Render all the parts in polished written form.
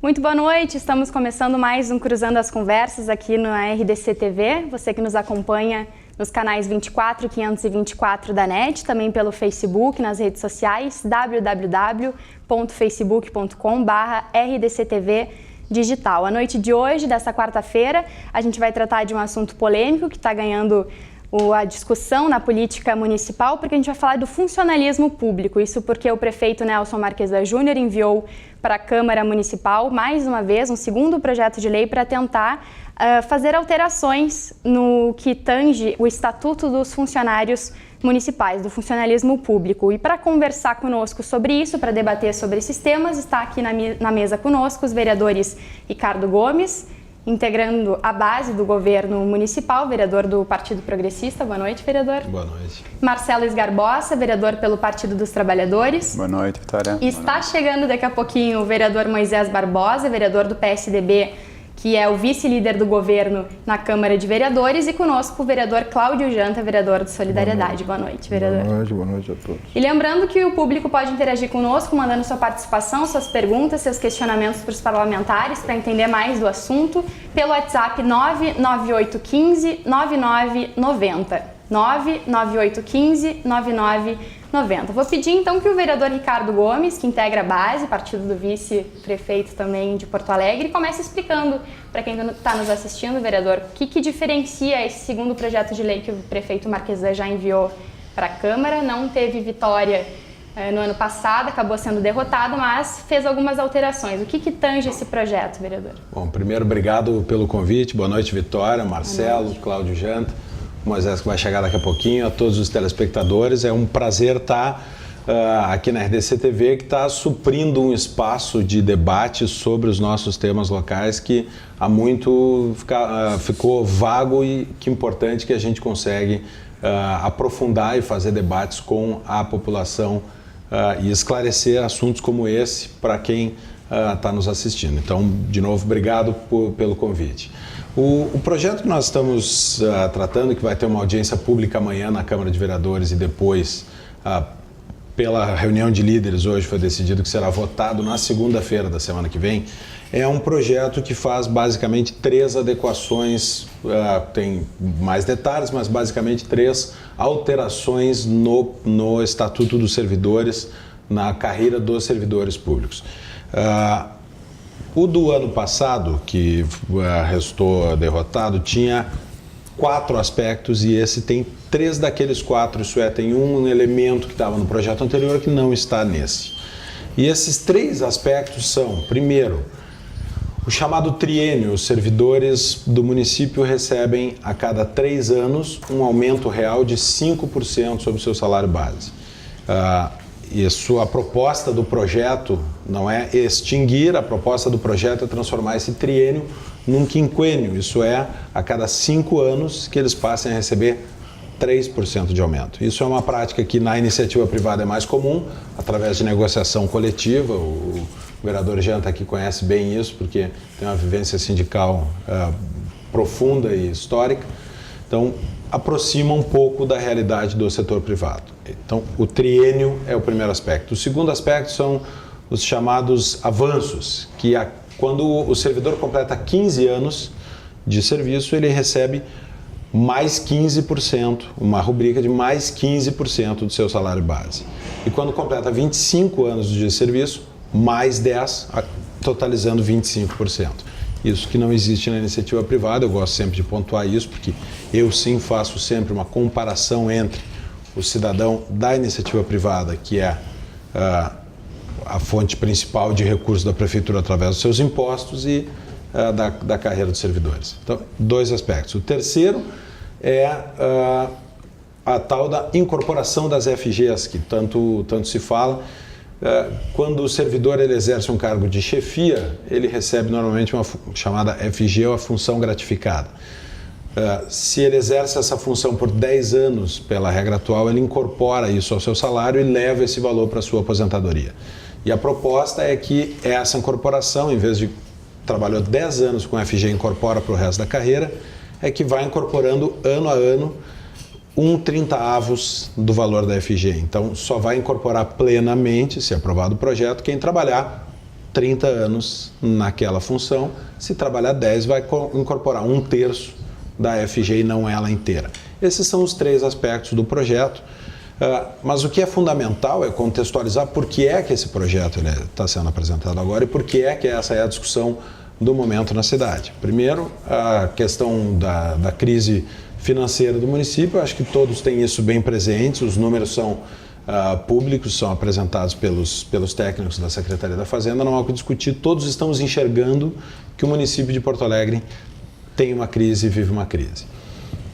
Muito boa noite, estamos começando mais um Cruzando as Conversas aqui na RDC TV. Você que nos acompanha nos canais 24 e 524 da NET, também pelo Facebook, nas redes sociais, www.facebook.com/rdctv digital. A noite de hoje, dessa quarta-feira, a gente vai tratar de um assunto polêmico que está ganhando a discussão na política municipal, porque a gente vai falar do funcionalismo público. Isso porque o prefeito Nelson Marquesa Júnior enviou para a Câmara Municipal, mais uma vez, um segundo projeto de lei para tentar fazer alterações no que tange o Estatuto dos Funcionários Municipais, do funcionalismo público. E para conversar conosco sobre isso, para debater sobre esses temas, está aqui na mesa conosco os vereadores Ricardo Gomes, integrando a base do governo municipal, vereador do Partido Progressista. Boa noite, vereador. Boa noite. Marcelo Esgarbosa, vereador pelo Partido dos Trabalhadores. Boa noite, Vitória. E está chegando daqui a pouquinho o vereador Moisés Barbosa, vereador do PSDB, que é o vice-líder do governo na Câmara de Vereadores, e conosco o vereador Cláudio Janta, vereador de Solidariedade. Boa noite, vereador. Boa noite a todos. E lembrando que o público pode interagir conosco, mandando sua participação, suas perguntas, seus questionamentos para os parlamentares, para entender mais do assunto, pelo WhatsApp 99815-9990. 99815-9990. Vou pedir então que o vereador Ricardo Gomes, que integra a base, partido do vice-prefeito também de Porto Alegre, comece explicando para quem está nos assistindo, vereador, o que diferencia esse segundo projeto de lei que o prefeito Marquesa já enviou para a Câmara. Não teve vitória no ano passado, acabou sendo derrotado, mas fez algumas alterações. O que tange esse projeto, vereador? Bom, primeiro, obrigado pelo convite. Boa noite, Vitória, Marcelo, Cláudio Janta, Moisés, que vai chegar daqui a pouquinho, a todos os telespectadores. É um prazer estar aqui na RDC TV, que está suprindo um espaço de debate sobre os nossos temas locais que há muito ficou vago, e que importante que a gente consegue aprofundar e fazer debates com a população e esclarecer assuntos como esse para quem está nos assistindo. Então, de novo, obrigado pelo convite. O projeto que nós estamos tratando, que vai ter uma audiência pública amanhã na Câmara de Vereadores e depois, pela reunião de líderes hoje, foi decidido que será votado na segunda-feira da semana que vem, é um projeto que faz basicamente 3 adequações, tem mais detalhes, mas basicamente 3 alterações no Estatuto dos Servidores, na carreira dos servidores públicos. O do ano passado, que restou derrotado, tinha 4 aspectos, e esse tem 3 daqueles 4, isso é, tem um elemento que estava no projeto anterior que não está nesse. E esses 3 aspectos são, primeiro, o chamado triênio. Os servidores do município recebem a cada 3 anos um aumento real de 5% sobre o seu salário base. Isso, a proposta do projeto não é extinguir, a proposta do projeto é transformar esse triênio num quinquênio, isso é, a cada 5 anos que eles passem a receber 3% de aumento. Isso é uma prática que na iniciativa privada é mais comum, através de negociação coletiva. O vereador Janta aqui conhece bem isso, porque tem uma vivência sindical profunda e histórica. Então, aproxima um pouco da realidade do setor privado. Então, o triênio é o primeiro aspecto. O segundo aspecto são os chamados avanços, que quando o servidor completa 15 anos de serviço, ele recebe mais 15%, uma rubrica de mais 15% do seu salário base. E quando completa 25 anos de serviço, mais 10%, totalizando 25%. Isso que não existe na iniciativa privada. Eu gosto sempre de pontuar isso, porque eu sim faço sempre uma comparação entre o cidadão da iniciativa privada, que é a fonte principal de recursos da prefeitura através dos seus impostos, e da carreira dos servidores. Então, 2 aspectos. O terceiro é a tal da incorporação das FGs, que tanto se fala. Quando o servidor ele exerce um cargo de chefia, ele recebe normalmente uma chamada FG, ou a função gratificada. Se ele exerce essa função por 10 anos, pela regra atual, ele incorpora isso ao seu salário e leva esse valor para a sua aposentadoria. E a proposta é que essa incorporação, em vez de trabalhar 10 anos com FG e incorpora para o resto da carreira, é que vai incorporando ano a ano 1/30 do valor da FG. Então, só vai incorporar plenamente, se aprovado o projeto, quem trabalhar 30 anos naquela função. Se trabalhar 10, vai incorporar 1/3 da FG e não ela inteira. Esses são os 3 aspectos do projeto. Mas o que é fundamental é contextualizar por que é que esse projeto está sendo apresentado agora e por que essa é a discussão do momento na cidade. Primeiro, a questão da crise financeira do município. Eu acho que todos têm isso bem presente, os números são públicos, são apresentados pelos técnicos da Secretaria da Fazenda, não há o que discutir, todos estamos enxergando que o município de Porto Alegre tem uma crise e vive uma crise.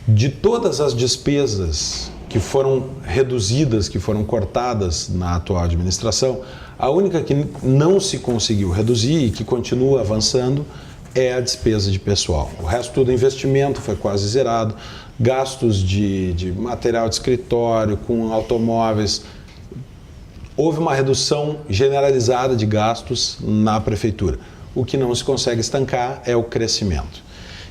De todas as despesas que foram reduzidas, que foram cortadas na atual administração, a única que não se conseguiu reduzir e que continua avançando é a despesa de pessoal. O resto tudo, investimento foi quase zerado, gastos de material de escritório, com automóveis. Houve uma redução generalizada de gastos na prefeitura. O que não se consegue estancar é o crescimento.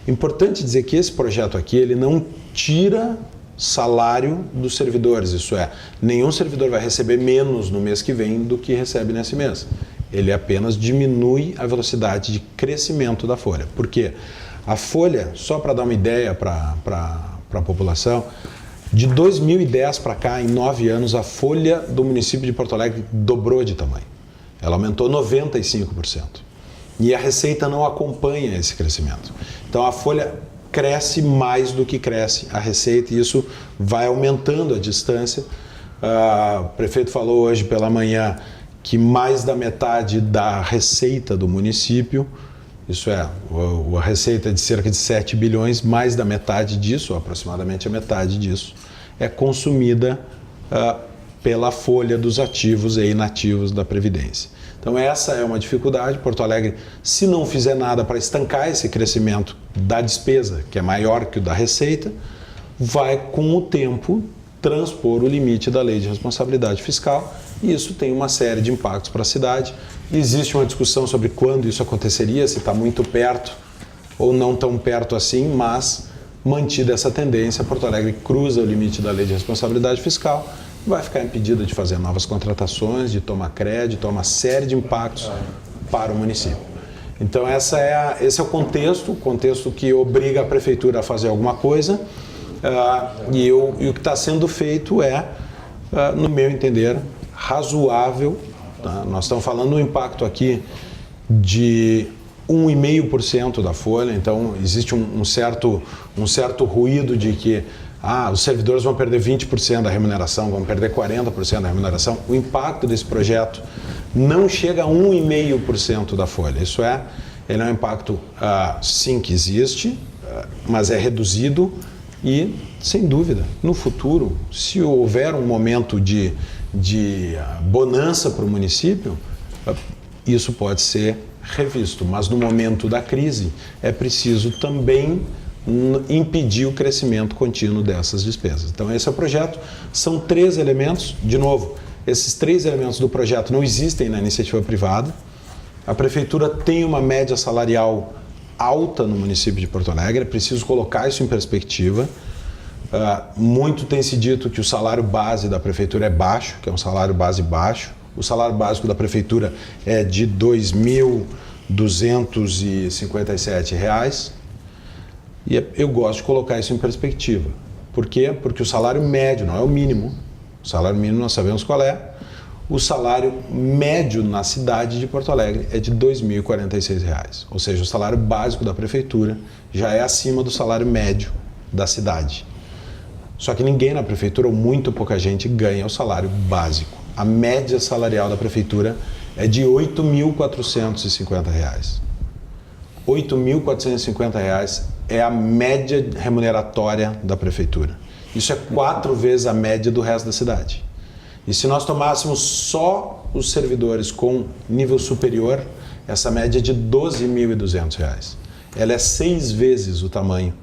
Importante dizer que esse projeto aqui, ele não tira salário dos servidores, isso é, nenhum servidor vai receber menos no mês que vem do que recebe nesse mês. Ele apenas diminui a velocidade de crescimento da folha. Por quê? A folha, só para dar uma ideia para a população, de 2010 para cá, em 9 anos, a folha do município de Porto Alegre dobrou de tamanho. Ela aumentou 95%. E a receita não acompanha esse crescimento. Então a folha cresce mais do que cresce a receita e isso vai aumentando a distância. O prefeito falou hoje pela manhã que mais da metade da receita do município, isso é, a receita é de cerca de 7 bilhões, mais da metade disso, aproximadamente a metade disso, é consumida pela folha dos ativos e inativos da Previdência. Então essa é uma dificuldade. Porto Alegre, se não fizer nada para estancar esse crescimento da despesa, que é maior que o da receita, vai com o tempo transpor o limite da Lei de Responsabilidade Fiscal e isso tem uma série de impactos para a cidade. Existe uma discussão sobre quando isso aconteceria, se está muito perto ou não tão perto assim, mas mantida essa tendência, Porto Alegre cruza o limite da Lei de Responsabilidade Fiscal, vai ficar impedida de fazer novas contratações, de tomar crédito, uma série de impactos para o município. Então esse é o contexto que obriga a prefeitura a fazer alguma coisa e o que está sendo feito é, no meu entender, razoável. Tá? Nós estamos falando do impacto aqui de 1,5% da folha, então existe um certo ruído de que os servidores vão perder 20% da remuneração, vão perder 40% da remuneração. O impacto desse projeto não chega a 1,5% da folha. Isso é, ele é um impacto, sim, que existe, mas é reduzido e, sem dúvida, no futuro, se houver um momento de bonança para o município, isso pode ser revisto. Mas no momento da crise, é preciso também impedir o crescimento contínuo dessas despesas. Então esse é o projeto, são 3 elementos, de novo, esses 3 elementos do projeto não existem na iniciativa privada, a prefeitura tem uma média salarial alta no município de Porto Alegre, é preciso colocar isso em perspectiva. Muito tem se dito que o salário base da prefeitura é baixo, que é um salário base baixo, o salário básico da prefeitura é de R$ 2.257, e eu gosto de colocar isso em perspectiva. Por quê? Porque o salário médio não é o mínimo. O salário mínimo nós sabemos qual é. O salário médio na cidade de Porto Alegre é de R$ 2.046. Ou seja, o salário básico da prefeitura já é acima do salário médio da cidade. Só que ninguém na prefeitura, ou muito pouca gente, ganha o salário básico. A média salarial da prefeitura é de R$ 8.450. R$ 8.450 é a média remuneratória da prefeitura. Isso é 4 vezes a média do resto da cidade. E se nós tomássemos só os servidores com nível superior, essa média é de R$ 12.200. Ela é 6 vezes o tamanho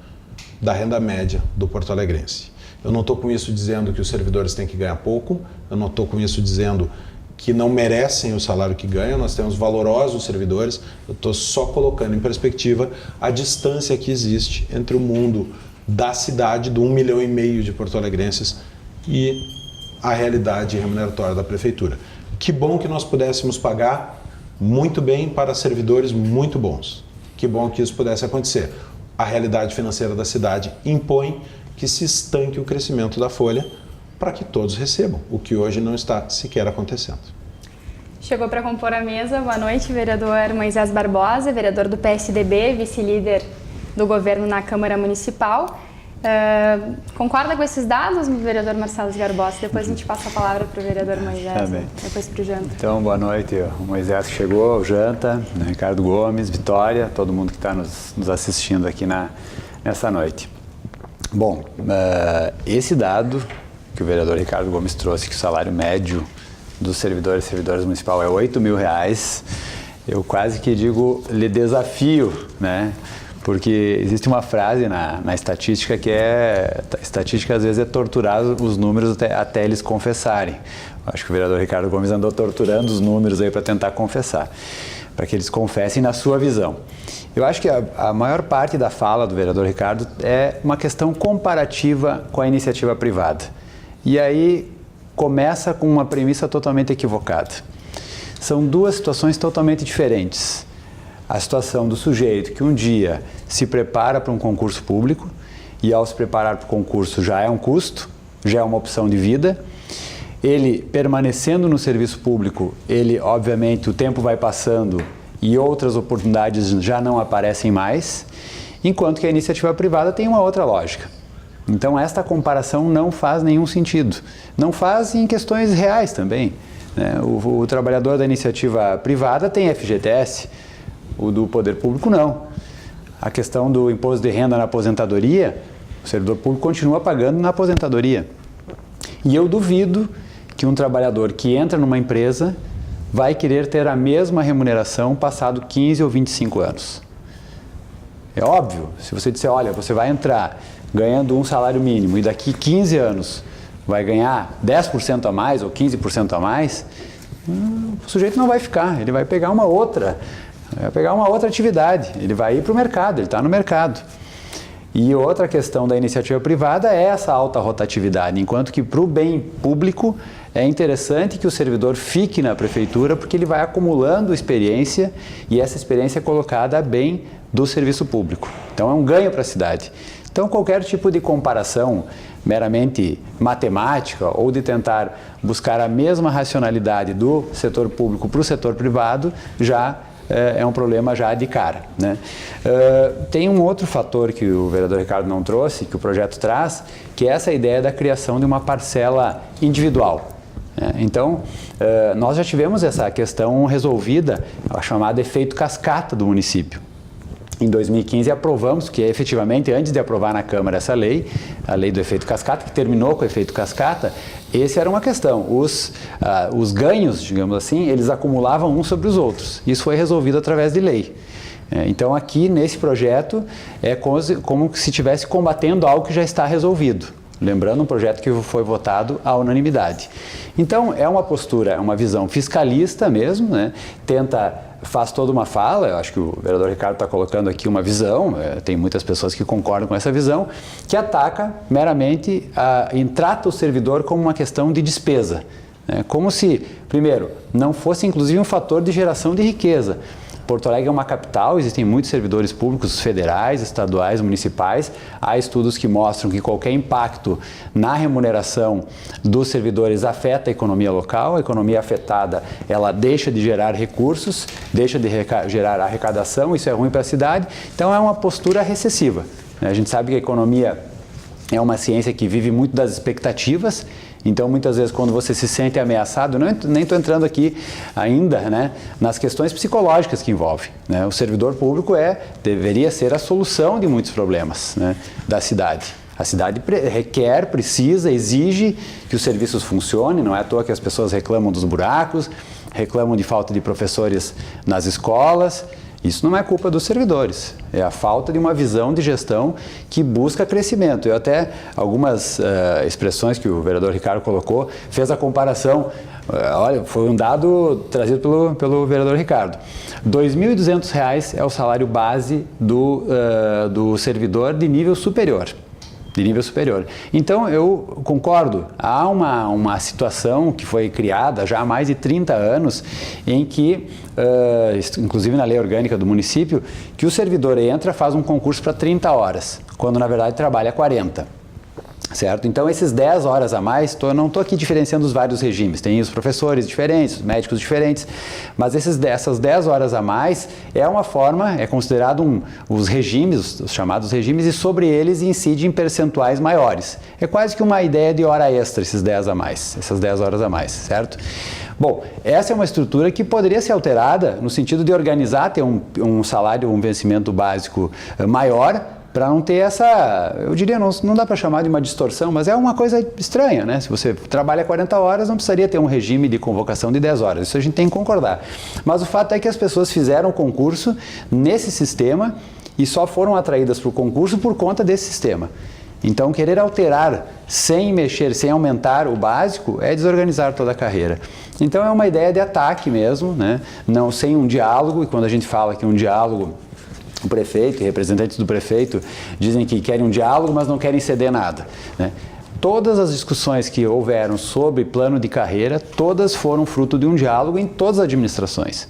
da renda média do porto-alegrense. Eu não estou com isso dizendo que os servidores têm que ganhar pouco, eu não estou com isso dizendo que não merecem o salário que ganham, nós temos valorosos servidores, eu estou só colocando em perspectiva a distância que existe entre o mundo da cidade, do 1,5 milhão de porto-alegrenses, e a realidade remuneratória da prefeitura. Que bom que nós pudéssemos pagar muito bem para servidores muito bons. Que bom que isso pudesse acontecer. A realidade financeira da cidade impõe que se estanque o crescimento da folha para que todos recebam, o que hoje não está sequer acontecendo. Chegou para compor a mesa. Boa noite, vereador Moisés Barbosa, vereador do PSDB, vice-líder do governo na Câmara Municipal. Concorda com esses dados, vereador Marcelo Garbosa? Depois a gente passa a palavra para o vereador Moisés, depois para o Janta. Então, boa noite. O Moisés que chegou, o Janta, Ricardo Gomes, Vitória, todo mundo que está nos assistindo aqui nessa noite. Bom, esse dado que o vereador Ricardo Gomes trouxe, que o salário médio dos servidores e servidoras municipal é R$8.000, eu quase que digo, lhe desafio, né? Porque existe uma frase na estatística que estatística às vezes é torturar os números até eles confessarem. Acho que o vereador Ricardo Gomes andou torturando os números aí para tentar confessar, para que eles confessem na sua visão. Eu acho que a maior parte da fala do vereador Ricardo é uma questão comparativa com a iniciativa privada. E aí começa com uma premissa totalmente equivocada. São duas situações totalmente diferentes. A situação do sujeito que um dia se prepara para um concurso público e ao se preparar para o concurso já é um custo, já é uma opção de vida. Ele permanecendo no serviço público, ele obviamente o tempo vai passando e outras oportunidades já não aparecem mais, enquanto que a iniciativa privada tem uma outra lógica. Então esta comparação não faz nenhum sentido. Não faz em questões reais também, né? O trabalhador da iniciativa privada tem FGTS, o do poder público não. A questão do imposto de renda na aposentadoria, o servidor público continua pagando na aposentadoria. E eu duvido que um trabalhador que entra numa empresa vai querer ter a mesma remuneração passado 15 ou 25 anos. É óbvio, se você disser, olha, você vai entrar ganhando um salário mínimo e daqui 15 anos vai ganhar 10% a mais ou 15% a mais, o sujeito não vai ficar, ele vai pegar uma outra atividade, ele vai ir para o mercado, ele está no mercado. E outra questão da iniciativa privada é essa alta rotatividade, enquanto que para o bem público é interessante que o servidor fique na prefeitura porque ele vai acumulando experiência e essa experiência é colocada a bem do serviço público. Então é um ganho para a cidade. Então qualquer tipo de comparação meramente matemática ou de tentar buscar a mesma racionalidade do setor público para o setor privado já é um problema já de cara, né? Tem um outro fator que o vereador Ricardo não trouxe, que o projeto traz, que é essa ideia da criação de uma parcela individual. Então, nós já tivemos essa questão resolvida, a chamada efeito cascata do município. Em 2015 aprovamos, que efetivamente, antes de aprovar na Câmara essa lei, a lei do efeito cascata, que terminou com o efeito cascata, essa era uma questão. Os ganhos, digamos assim, eles acumulavam uns sobre os outros. Isso foi resolvido através de lei. Então aqui nesse projeto é como se estivesse combatendo algo que já está resolvido. Lembrando, um projeto que foi votado à unanimidade. Então é uma postura, é uma visão fiscalista mesmo, né? Faz toda uma fala, eu acho que o vereador Ricardo está colocando aqui uma visão, tem muitas pessoas que concordam com essa visão, que ataca meramente e trata o servidor como uma questão de despesa. Como se, primeiro, não fosse inclusive um fator de geração de riqueza. Porto Alegre é uma capital, existem muitos servidores públicos federais, estaduais, municipais. Há estudos que mostram que qualquer impacto na remuneração dos servidores afeta a economia local. A economia afetada, ela deixa de gerar recursos, deixa de gerar arrecadação, isso é ruim para a cidade. Então é uma postura recessiva. A gente sabe que a economia é uma ciência que vive muito das expectativas. Então, muitas vezes, quando você se sente ameaçado, nem estou entrando aqui ainda, né, nas questões psicológicas que envolve, né? O servidor público deveria ser a solução de muitos problemas, né, da cidade. A cidade requer, precisa, exige que os serviços funcionem, não é à toa que as pessoas reclamam dos buracos, reclamam de falta de professores nas escolas. Isso não é culpa dos servidores, é a falta de uma visão de gestão que busca crescimento. Eu até, algumas expressões que o vereador Ricardo colocou, fez a comparação, olha, foi um dado trazido pelo vereador Ricardo. R$ 2.200 é o salário base do servidor de nível superior. de nível superior. Então, eu concordo, há uma situação que foi criada já há mais de 30 anos em que, inclusive na lei orgânica do município, que o servidor entra, faz um concurso para 30 horas, quando na verdade trabalha 40. Certo? Então, esses 10 horas a mais, não estou aqui diferenciando os vários regimes, tem os professores diferentes, os médicos diferentes, mas essas 10 horas a mais é uma forma, é considerado os regimes, os chamados regimes, e sobre eles incide em percentuais maiores. É quase que uma ideia de hora extra, esses 10 a mais, essas 10 horas a mais, certo? Bom, essa é uma estrutura que poderia ser alterada no sentido de organizar, ter um salário, um vencimento básico maior, para não ter essa, eu diria, não dá para chamar de uma distorção, mas é uma coisa estranha, né? Se você trabalha 40 horas, não precisaria ter um regime de convocação de 10 horas, isso a gente tem que concordar. Mas o fato é que as pessoas fizeram concurso nesse sistema e só foram atraídas para o concurso por conta desse sistema. Então, querer alterar sem mexer, sem aumentar o básico, é desorganizar toda a carreira. Então, é uma ideia de ataque mesmo, né? Não, sem um diálogo, e quando a gente fala que um diálogo, o prefeito e representantes do prefeito dizem que querem um diálogo, mas não querem ceder nada, né? Todas as discussões que houveram sobre plano de carreira, todas foram fruto de um diálogo em todas as administrações.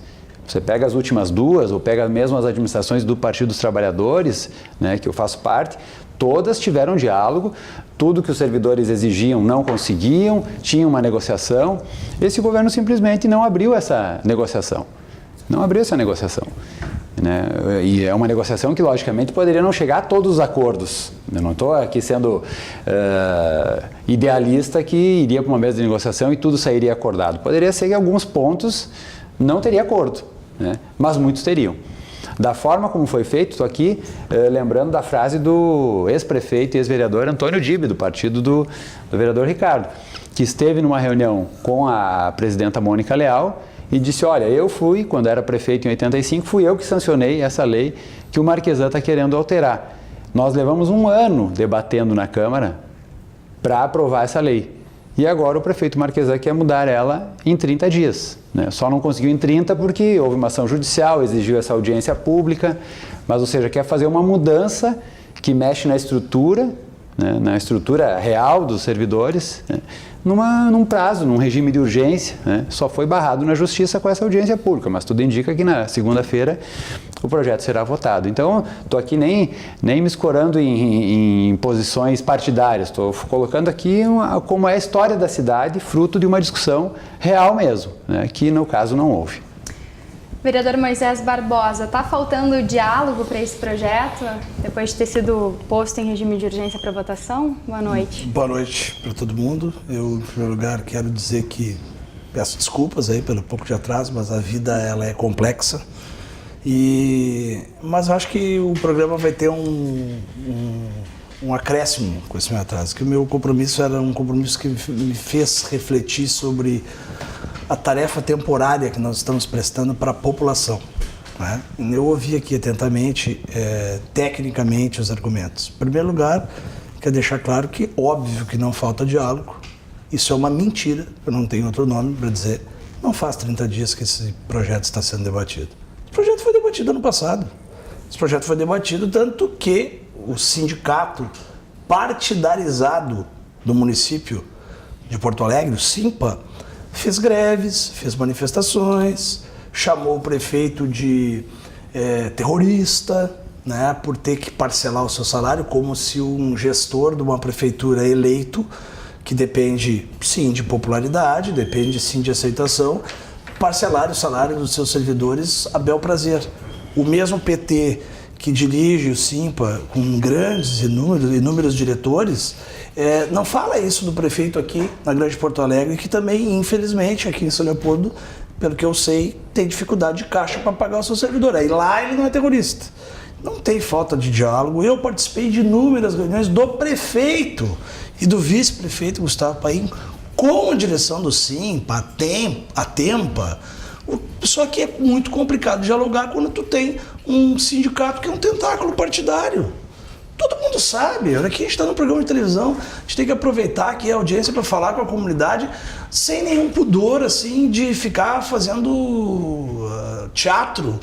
Você pega as últimas duas, ou pega mesmo as administrações do Partido dos Trabalhadores, né, que eu faço parte, todas tiveram diálogo, tudo que os servidores exigiam não conseguiam, tinha uma negociação. Esse governo simplesmente não abriu essa negociação. Não abriu essa negociação. Né? E é uma negociação que, logicamente, poderia não chegar a todos os acordos. Eu não estou aqui sendo idealista que iria para uma mesa de negociação e tudo sairia acordado. Poderia ser que alguns pontos não teria acordo, né? Mas muitos teriam. Da forma como foi feito, estou aqui lembrando da frase do ex-prefeito e ex-vereador Antônio Dibe, do partido do vereador Ricardo, que esteve numa reunião com a presidenta Mônica Leal e disse, olha, eu fui, quando era prefeito em 85, fui eu que sancionei essa lei que o Marquesan está querendo alterar. Nós levamos um ano debatendo na Câmara para aprovar essa lei. E agora o prefeito Marquesan quer mudar ela em 30 dias. Né? Só não conseguiu em 30 porque houve uma ação judicial, exigiu essa audiência pública, mas, ou seja, quer fazer uma mudança que mexe na estrutura, né, na estrutura real dos servidores, né, num prazo, num regime de urgência, né, só foi barrado na justiça com essa audiência pública, mas tudo indica que na segunda-feira o projeto será votado. Então, estou aqui nem me escorando em posições partidárias, estou colocando aqui como é a história da cidade, fruto de uma discussão real mesmo, né, que no caso não houve. Vereador Moisés Barbosa, está faltando diálogo para esse projeto, depois de ter sido posto em regime de urgência para votação? Boa noite. Boa noite para todo mundo. Eu, em primeiro lugar, quero dizer que peço desculpas aí pelo pouco de atraso, mas a vida ela é complexa. Mas eu acho que o programa vai ter um acréscimo com esse meu atraso, que o meu compromisso era um compromisso que me fez refletir sobre a tarefa temporária que nós estamos prestando para a população. Né? Eu ouvi aqui atentamente, tecnicamente, os argumentos. Em primeiro lugar, quero deixar claro que, óbvio que não falta diálogo. Isso é uma mentira, eu não tenho outro nome para dizer. Não faz 30 dias que esse projeto está sendo debatido. Esse projeto foi debatido ano passado. Esse projeto foi debatido tanto que o sindicato partidarizado do município de Porto Alegre, o SIMPA, fez greves, fez manifestações, chamou o prefeito de terrorista, né, por ter que parcelar o seu salário, como se um gestor de uma prefeitura eleito, que depende sim de popularidade, depende sim de aceitação, parcelar o salário dos seus servidores a bel prazer. O mesmo PT que dirige o SIMPA com grandes, inúmeros diretores, não fala isso do prefeito aqui na Grande Porto Alegre, que também, infelizmente, aqui em São Leopoldo, pelo que eu sei, tem dificuldade de caixa para pagar o seu servidor. Aí lá ele não é terrorista. Não tem falta de diálogo. Eu participei de inúmeras reuniões do prefeito e do vice-prefeito Gustavo Paim com a direção do SIMPA, a Tempa. Só que é muito complicado dialogar quando tu tem um sindicato que é um tentáculo partidário. Todo mundo sabe, olha aqui a gente está no programa de televisão, a gente tem que aproveitar aqui a audiência para falar com a comunidade sem nenhum pudor assim de ficar fazendo teatro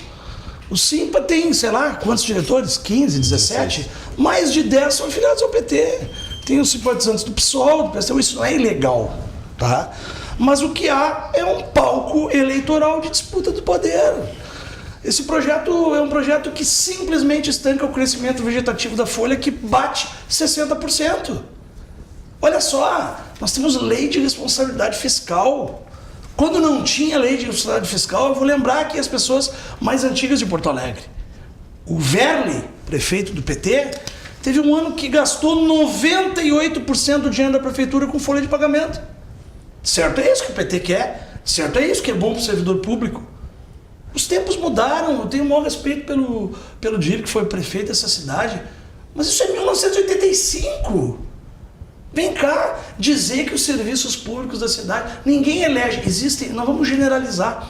O Simpa tem, sei lá, quantos diretores? 15, 17? Mais de 10 são afiliados ao PT. Tem os simpatizantes do PSOL, do PSDB, isso não é ilegal, tá? Mas o que há é um palco eleitoral de disputa do poder. Esse projeto é um projeto que simplesmente estanca o crescimento vegetativo da folha, que bate 60%. Olha só, nós temos lei de responsabilidade fiscal. Quando não tinha lei de responsabilidade fiscal, eu vou lembrar aqui as pessoas mais antigas de Porto Alegre. O Verli, prefeito do PT, teve um ano que gastou 98% do dinheiro da prefeitura com folha de pagamento. Certo é isso que o PT quer, certo é isso que é bom para o servidor público. Os tempos mudaram, eu tenho o maior respeito pelo Dírio, que foi prefeito dessa cidade, mas isso é 1985. Vem cá dizer que os serviços públicos da cidade, ninguém elege, existem, nós vamos generalizar,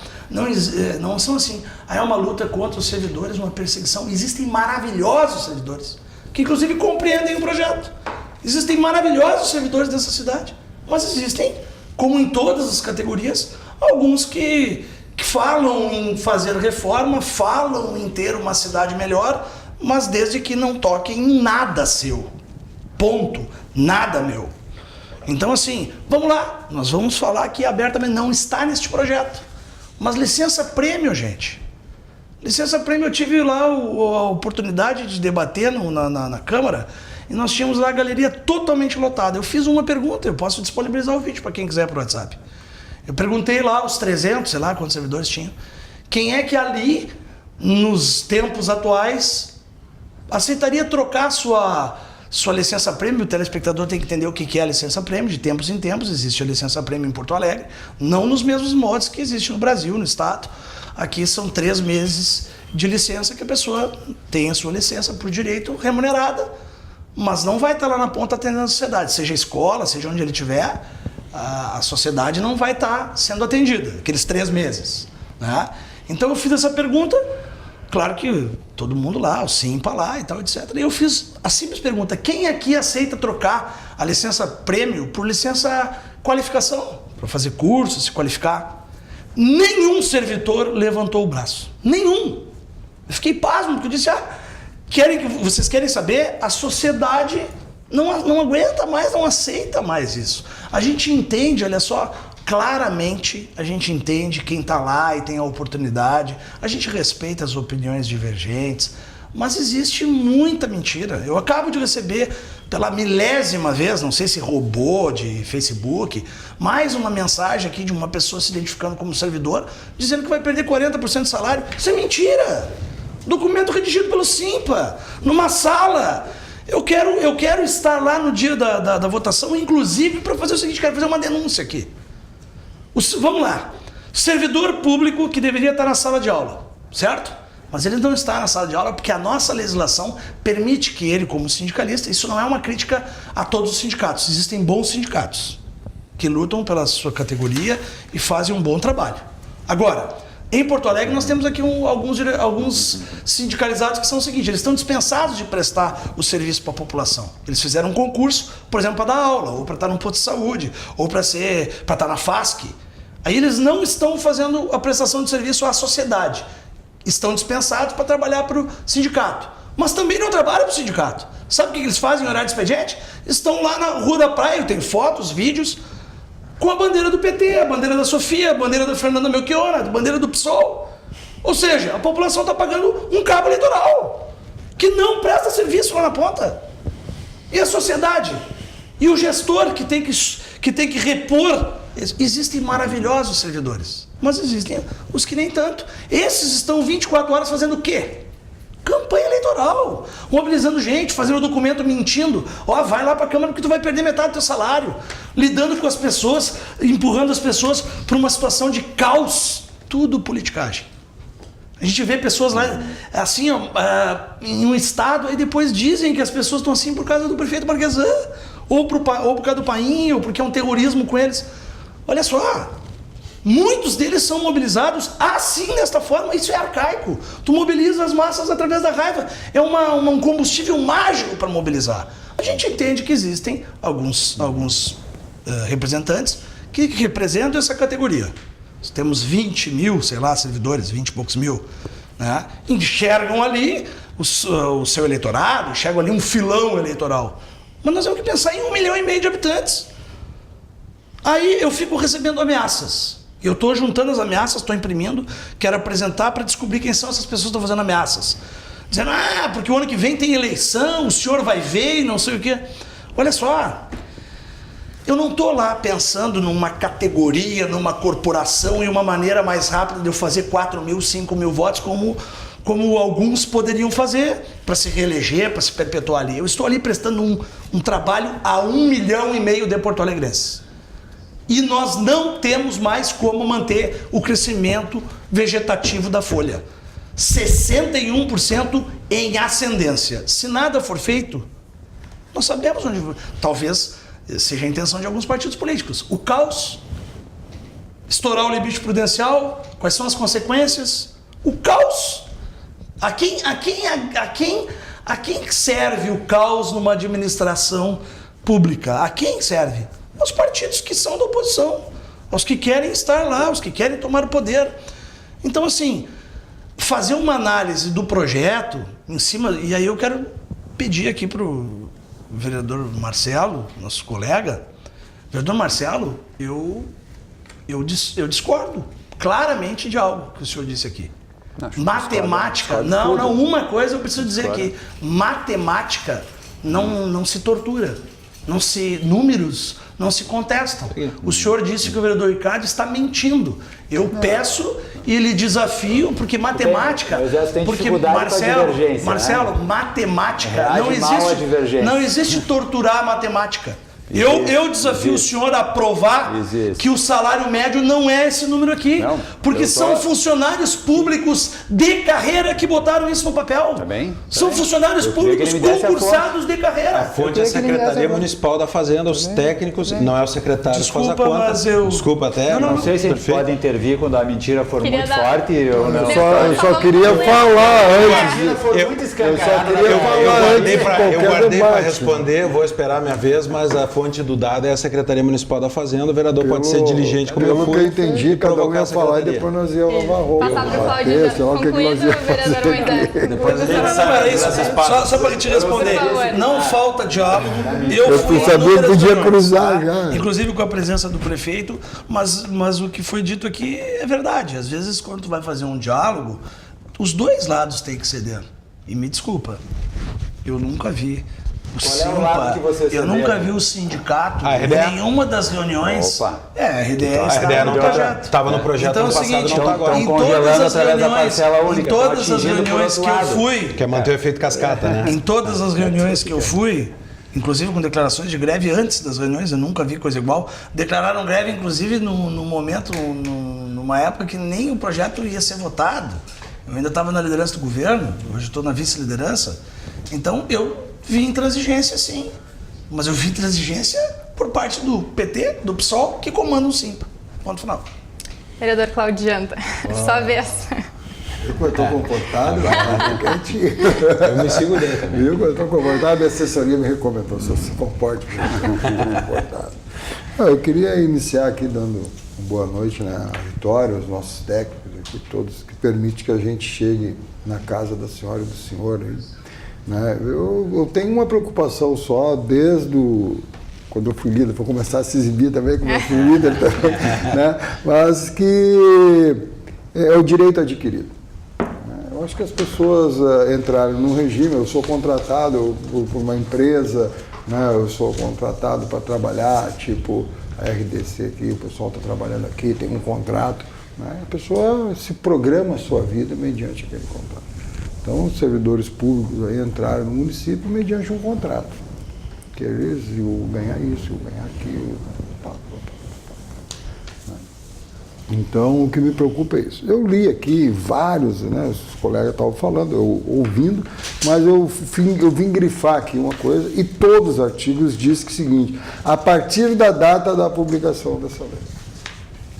não são assim, aí é uma luta contra os servidores, uma perseguição, existem maravilhosos servidores, que inclusive compreendem o projeto, existem maravilhosos servidores dessa cidade, mas existem, como em todas as categorias, alguns que falam em fazer reforma, falam em ter uma cidade melhor, mas desde que não toquem em nada seu. Ponto. Nada meu. Então assim, vamos lá, nós vamos falar aqui abertamente, não está neste projeto. Mas licença-prêmio, gente. Licença-prêmio, eu tive lá a oportunidade de debater na Câmara, e nós tínhamos lá a galeria totalmente lotada. Eu fiz uma pergunta, eu posso disponibilizar o vídeo para quem quiser por WhatsApp. Eu perguntei lá os 300, sei lá quantos servidores tinham, quem é que ali, nos tempos atuais, aceitaria trocar sua licença-prêmio. O telespectador tem que entender o que é a licença-prêmio. De tempos em tempos existe a licença-prêmio em Porto Alegre, não nos mesmos modos que existe no Brasil, no Estado. Aqui são 3 meses de licença que a pessoa tem a sua licença por direito remunerada, mas não vai estar lá na ponta atendendo a sociedade, seja a escola, seja onde ele estiver, a sociedade não vai estar sendo atendida, aqueles 3 meses. Né? Então eu fiz essa pergunta, claro que todo mundo lá, o Simpa lá e tal, etc. E eu fiz a simples pergunta, quem aqui aceita trocar a licença prêmio por licença qualificação? Para fazer curso, se qualificar? Nenhum servidor levantou o braço. Nenhum. Eu fiquei pasmo, porque eu disse, vocês querem saber? A sociedade não aguenta mais, não aceita mais isso. A gente entende, olha só, claramente a gente entende quem está lá e tem a oportunidade, a gente respeita as opiniões divergentes, mas existe muita mentira. Eu acabo de receber pela 1000ª vez, não sei se robô de Facebook, mais uma mensagem aqui de uma pessoa se identificando como servidor, dizendo que vai perder 40% do salário. Isso é mentira! Documento redigido pelo Simpa, numa sala. Eu quero estar lá no dia da votação, inclusive para fazer o seguinte, quero fazer uma denúncia aqui. Vamos lá, servidor público que deveria estar na sala de aula, certo? Mas ele não está na sala de aula porque a nossa legislação permite que ele, como sindicalista, isso não é uma crítica a todos os sindicatos, existem bons sindicatos que lutam pela sua categoria e fazem um bom trabalho. Agora, em Porto Alegre nós temos aqui alguns sindicalizados que são o seguinte, eles estão dispensados de prestar o serviço para a população. Eles fizeram um concurso, por exemplo, para dar aula, ou para estar num posto de saúde, ou para estar na FASC. Aí eles não estão fazendo a prestação de serviço à sociedade. Estão dispensados para trabalhar para o sindicato. Mas também não trabalham para o sindicato. Sabe o que eles fazem em horário de expediente? Estão lá na Rua da Praia, tem fotos, vídeos, com a bandeira do PT, a bandeira da Sofia, a bandeira da Fernanda Melchiona, a bandeira do PSOL. Ou seja, a população está pagando um cabo eleitoral que não presta serviço lá na ponta. E a sociedade? E o gestor que tem que repor? Existem maravilhosos servidores, mas existem os que nem tanto. Esses estão 24 horas fazendo o quê? Campanha eleitoral, mobilizando gente, fazendo documento mentindo. Vai lá para a Câmara porque tu vai perder metade do teu salário. Lidando com as pessoas, empurrando as pessoas para uma situação de caos. Tudo politicagem. A gente vê pessoas lá, assim, em um estado, e depois dizem que as pessoas estão assim por causa do prefeito Marquesan, ou por causa do Painho, ou porque é um terrorismo com eles. Olha só, muitos deles são mobilizados assim, desta forma. Isso é arcaico. Tu mobiliza as massas através da raiva. É um combustível mágico para mobilizar. A gente entende que existem alguns representantes que representam essa categoria. Nós temos 20 mil, sei lá, servidores, 20 e poucos mil. né, enxergam ali o seu eleitorado, enxergam ali um filão eleitoral. Mas nós temos que pensar em 1,5 milhão de habitantes. Aí eu fico recebendo ameaças. Eu estou juntando as ameaças, estou imprimindo, quero apresentar para descobrir quem são essas pessoas que estão fazendo ameaças. Dizendo, porque o ano que vem tem eleição, o senhor vai ver e não sei o quê. Olha só, eu não estou lá pensando numa categoria, numa corporação e uma maneira mais rápida de eu fazer 4 mil, 5 mil votos, como alguns poderiam fazer para se reeleger, para se perpetuar ali. Eu estou ali prestando um trabalho a 1,5 milhão de porto-alegrenses. E nós não temos mais como manter o crescimento vegetativo da folha. 61% em ascendência. Se nada for feito, nós sabemos onde... Talvez seja a intenção de alguns partidos políticos. O caos, estourar o limite prudencial, quais são as consequências? O caos. A quem serve o caos numa administração pública? A quem serve? Aos partidos que são da oposição, aos que querem estar lá, aos que querem tomar o poder. Então, assim, fazer uma análise do projeto em cima... E aí eu quero pedir aqui para o vereador Marcelo, nosso colega. Vereador Marcelo, eu discordo claramente de algo que o senhor disse aqui. Matemática, não, uma coisa eu preciso dizer aqui. Matemática não se tortura, números não se contestam. O senhor disse que o vereador Ricardo está mentindo. Eu peço e lhe desafio, porque matemática... Porque, Marcelo, matemática, não existe torturar a matemática. Eu desafio o senhor a provar que o salário médio não é esse número aqui. Porque são funcionários públicos de carreira que botaram isso no papel. São funcionários públicos concursados de carreira. A fonte é a Secretaria Municipal da Fazenda, os técnicos, não é o secretário que faz a conta. Mas eu... Desculpa até. Não sei se a gente pode intervir quando a mentira for muito forte. Eu só queria falar antes. Eu guardei para responder, eu vou esperar a minha vez, mas a fonte do dado é a Secretaria Municipal da Fazenda. O vereador pode ser diligente como eu fui. Pelo que eu entendi, cada um ia falar e depois nós íamos lavar roupa. Passar para o Claudio, concluído, vereador Moisés. Depois a gente sabe. Só para te responder, não falta diálogo. Eu fui saber que podia cruzar já. Inclusive com a presença do prefeito, mas o que foi dito aqui é verdade. Às vezes, quando tu vai fazer um diálogo, os dois lados têm que ceder. E me desculpa, eu nunca vi eu nunca vi o sindicato em nenhuma das reuniões. Opa. A RDS estava no projeto então, ano passado, não está agora. Em todas as reuniões que eu fui... Quer manter o efeito cascata, né? Em todas as reuniões que eu fui, inclusive com declarações de greve antes das reuniões, eu nunca vi coisa igual. Declararam greve, inclusive, numa época que nem o projeto ia ser votado. Eu ainda estava na liderança do governo, hoje estou na vice-liderança. Então, eu vi intransigência, sim. Mas eu vi intransigência por parte do PT, do PSOL, que comanda o Simpa. Ponto final. Vereador Claudio Janta, sua vez. Eu estou comportado, eu me segurei também. Viu? Eu estou comportado, a assessoria me recomendou, se comporte comportado. Eu queria iniciar aqui dando uma boa noite, né, à Vitória, aos nossos técnicos aqui, todos, que permite que a gente chegue na casa da senhora e do senhor aí. Né? Eu tenho uma preocupação só desde quando eu fui líder, vou começar a se exibir também como eu fui líder, né? Mas que é o direito adquirido. Eu acho que as pessoas entrarem num regime, eu sou contratado por uma empresa, né? Eu sou contratado para trabalhar, tipo a RDC aqui, o pessoal está trabalhando aqui, tem um contrato, né? A pessoa se programa a sua vida mediante aquele contrato. Então, os servidores públicos aí entraram no município mediante um contrato. Que eles iam ganhar isso, iam ganhar aquilo. Então, o que me preocupa é isso. Eu li aqui vários, né, os colegas estavam falando, eu ouvindo, mas eu vim grifar aqui uma coisa e todos os artigos dizem que é o seguinte: a partir da data da publicação dessa lei.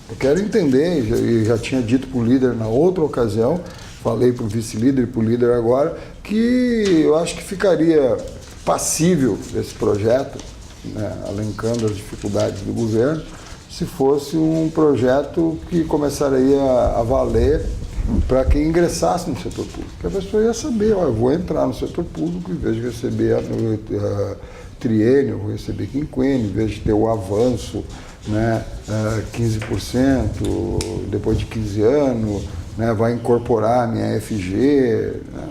Eu quero entender, e já tinha dito para o líder na outra ocasião, falei para o vice-líder e para o líder agora, que eu acho que ficaria passível esse projeto, né, alencando as dificuldades do governo, se fosse um projeto que começaria a valer para quem ingressasse no setor público. A pessoa ia saber, ó, eu vou entrar no setor público, em vez de receber triênio, eu vou receber quinquênio, em vez de ter o avanço, né, 15%, depois de 15 anos, né, vai incorporar a minha FG, né,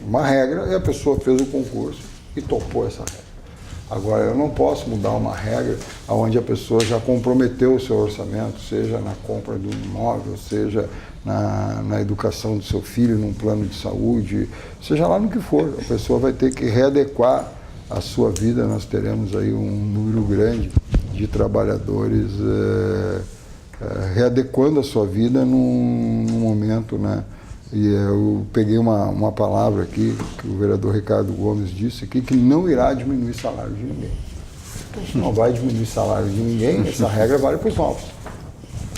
uma regra, e a pessoa fez o concurso e topou essa regra. Agora, eu não posso mudar uma regra onde a pessoa já comprometeu o seu orçamento, seja na compra do imóvel, seja na educação do seu filho, num plano de saúde, seja lá no que for. A pessoa vai ter que readequar a sua vida. Nós teremos aí um número grande de trabalhadores readequando a sua vida num momento, né? E eu peguei uma palavra aqui, que o vereador Ricardo Gomes disse aqui, que não irá diminuir salário de ninguém. Então, se não vai diminuir salário de ninguém, essa regra vale para os novos.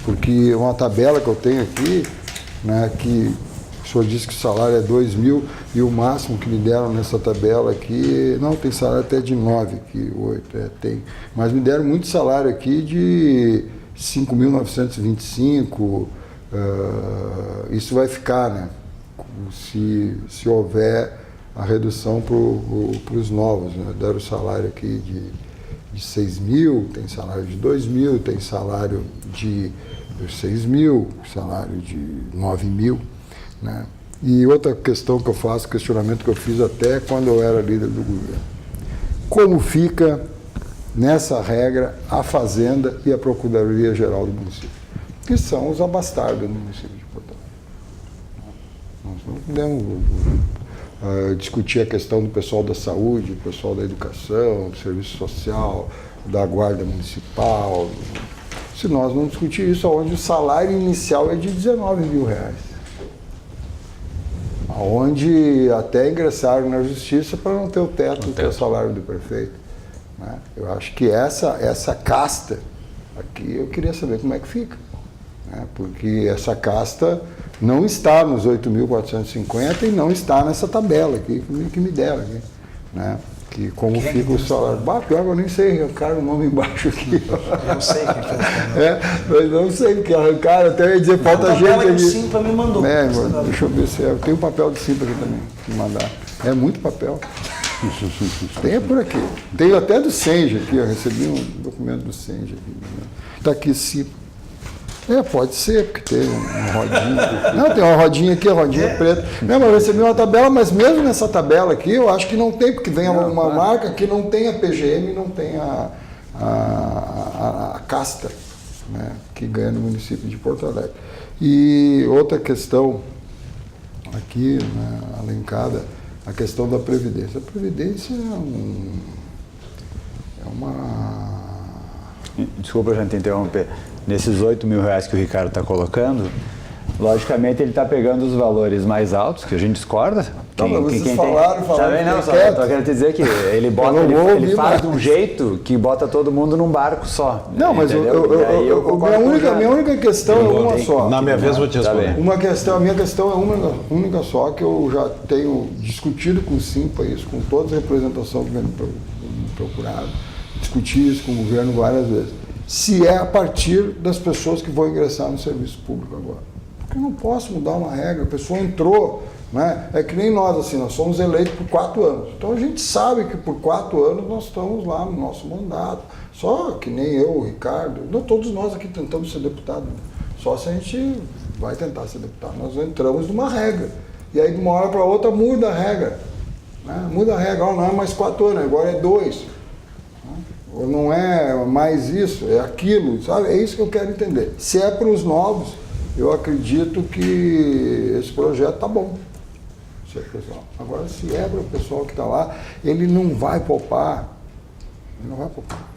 Porque uma tabela que eu tenho aqui, né, que o senhor disse que o salário é 2 mil e o máximo que me deram nessa tabela aqui, não, tem salário até de 9, que 8, tem. Mas me deram muito salário aqui de 5.925. Isso vai ficar, né? Se houver a redução para os novos, né? Deram o salário aqui de 6 mil, tem salário de 2 mil, tem salário de 6 mil, salário de 9 mil, né? E outra questão que eu faço, questionamento que eu fiz até quando eu era líder do governo. Como fica nessa regra a Fazenda e a Procuradoria-Geral do município? Que são os abastardos do município de Porto Alegre. Nós não podemos discutir a questão do pessoal da saúde, do pessoal da educação, do serviço social, da guarda municipal, se nós não discutir isso, onde o salário inicial é de 19 mil reais. Onde até ingressaram na justiça para não ter o teto do o salário do prefeito. Né? Eu acho que essa casta aqui, eu queria saber como é que fica. Porque essa casta não está nos 8.450 e não está nessa tabela aqui que me deram aqui, né? Que como fica o salário. Pior que eu nem sei, arrancaram o nome embaixo aqui. Eu não sei o que faz. Mas não sei, porque arrancaram, até ia dizer, falta gente aqui. O Simpa me mandou. Deixa eu ver se eu tenho um papel de Simpa aqui também, que mandar. É muito papel. Tem por aqui. Tenho até do Senja aqui, eu recebi um documento do Senja aqui. Está aqui Simpa. Pode ser, porque tem uma rodinha. Não, tem uma rodinha aqui, a rodinha preta. Não, mas eu recebi uma tabela, mas mesmo nessa tabela aqui, eu acho que não tem, porque vem uma marca que não tem a PGM, não tem a casta, né, que ganha no município de Porto Alegre. E outra questão aqui, né, alencada, a questão da Previdência. A Previdência é uma... Desculpa, já te interromper. Nesses 8 mil reais que o Ricardo está colocando, logicamente ele está pegando os valores mais altos, que a gente discorda. Falaram. Também não, só quero te dizer que ele bota, ele faz de um jeito que bota todo mundo num barco só. Não, mas minha única questão é uma só. Na minha vez vou te responder. A minha questão é uma única só, que eu já tenho discutido com o Simpa isso, com toda a representação que vem me procurado, discuti isso com o governo várias vezes. Se é a partir das pessoas que vão ingressar no serviço público agora. Porque eu não posso mudar uma regra, a pessoa entrou, né? É que nem nós, assim, nós somos eleitos por 4 anos. Então a gente sabe que por 4 anos nós estamos lá no nosso mandato. Só que nem eu, o Ricardo, não, todos nós aqui tentamos ser deputado. Só se a gente vai tentar ser deputado. Nós entramos numa regra. E aí de uma hora para outra muda a regra. Né? Muda a regra, não é mais 4 anos, agora é 2. Ou não é mais isso, é aquilo, sabe? É isso que eu quero entender. Se é para os novos, eu acredito que esse projeto está bom. Agora, se é para o pessoal que está lá, ele não vai poupar.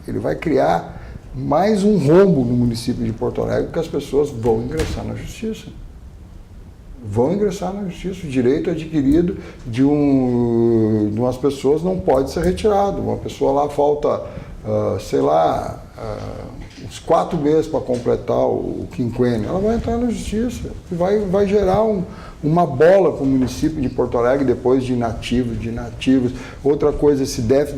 Ele vai criar mais um rombo no município de Porto Alegre, porque as pessoas vão ingressar na justiça. O direito adquirido de umas pessoas não pode ser retirado. Uma pessoa lá falta, uns 4 meses para completar o quinquênio, ela vai entrar na justiça e vai gerar uma bola para o município de Porto Alegre depois de inativos. Outra coisa, esse déficit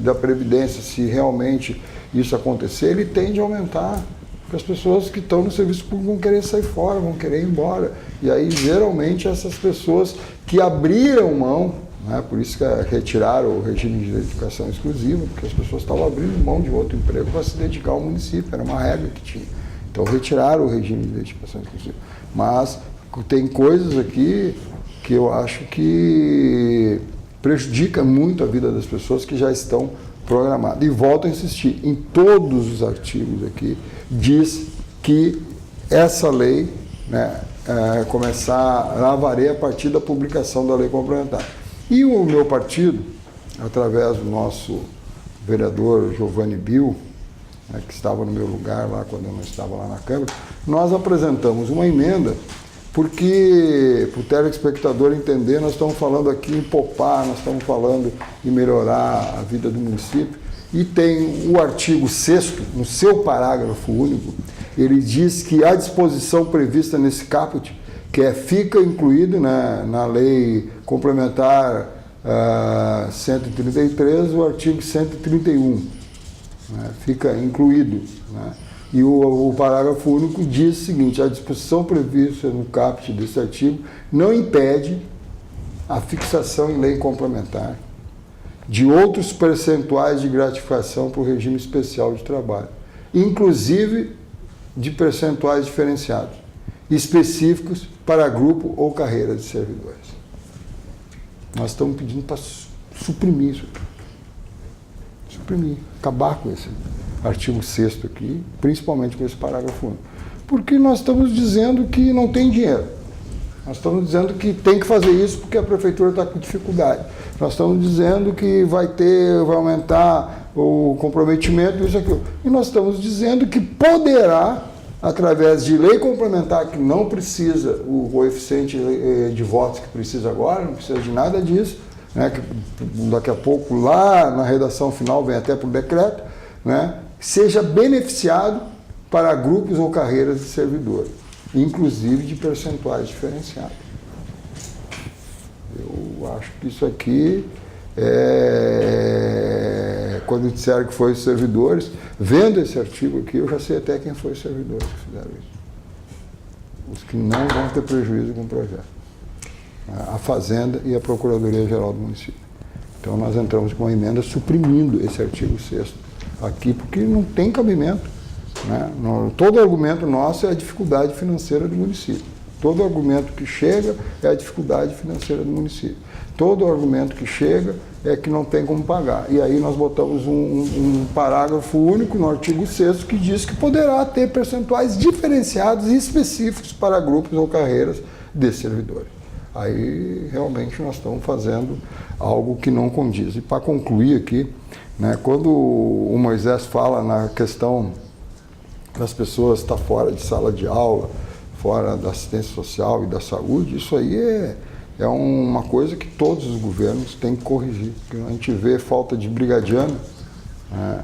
da Previdência, se realmente isso acontecer, ele tende a aumentar. Porque as pessoas que estão no serviço público vão querer sair fora, vão querer ir embora. E aí, geralmente, essas pessoas que abriram mão, né, por isso que retiraram o regime de dedicação exclusiva, porque as pessoas estavam abrindo mão de outro emprego para se dedicar ao município, era uma regra que tinha. Então, retiraram o regime de dedicação exclusiva. Mas tem coisas aqui que eu acho que prejudica muito a vida das pessoas que já estão programadas. E volto a insistir, em todos os artigos aqui, diz que essa lei, né, começar a valer a partir da publicação da lei complementar. E o meu partido, através do nosso vereador Giovanni Bill, né, que estava no meu lugar lá quando eu não estava lá na Câmara, nós apresentamos uma emenda porque, para o telespectador entender, nós estamos falando aqui em poupar, nós estamos falando em melhorar a vida do município. E tem o artigo 6º, no seu parágrafo único, ele diz que a disposição prevista nesse caput, que fica incluído na lei complementar 133, o artigo 131, né, fica incluído, né? E o parágrafo único diz o seguinte: a disposição prevista no caput desse artigo não impede a fixação em lei complementar de outros percentuais de gratificação para o regime especial de trabalho, inclusive de percentuais diferenciados, específicos para grupo ou carreira de servidores. Nós estamos pedindo para suprimir isso aqui. Suprimir, acabar com esse artigo 6º aqui, principalmente com esse parágrafo único. Porque nós estamos dizendo que não tem dinheiro. Nós estamos dizendo que tem que fazer isso porque a prefeitura está com dificuldade. Nós estamos dizendo que vai aumentar o comprometimento, isso, aquilo. E nós estamos dizendo que poderá, através de lei complementar, que não precisa o coeficiente de votos que precisa agora, não precisa de nada disso, né, que daqui a pouco lá na redação final vem até por decreto, né, seja beneficiado para grupos ou carreiras de servidores, inclusive de percentuais diferenciados. Eu acho que isso aqui quando disseram que foi os servidores, vendo esse artigo aqui, eu já sei até quem foi os servidores que fizeram isso. Os que não vão ter prejuízo com o projeto. A Fazenda e a Procuradoria-Geral do município. Então nós entramos com uma emenda suprimindo esse artigo 6º aqui, porque não tem cabimento, né? Todo argumento nosso é a dificuldade financeira do município. Todo argumento que chega é a dificuldade financeira do município. Todo argumento que chega é que não tem como pagar. E aí nós botamos um parágrafo único no artigo 6º que diz que poderá ter percentuais diferenciados e específicos para grupos ou carreiras de servidores. Aí realmente nós estamos fazendo algo que não condiz. E para concluir aqui, né, quando o Moisés fala na questão das pessoas estar fora de sala de aula, fora da assistência social e da saúde, isso aí é uma coisa que todos os governos têm que corrigir. Porque a gente vê falta de brigadiano, né,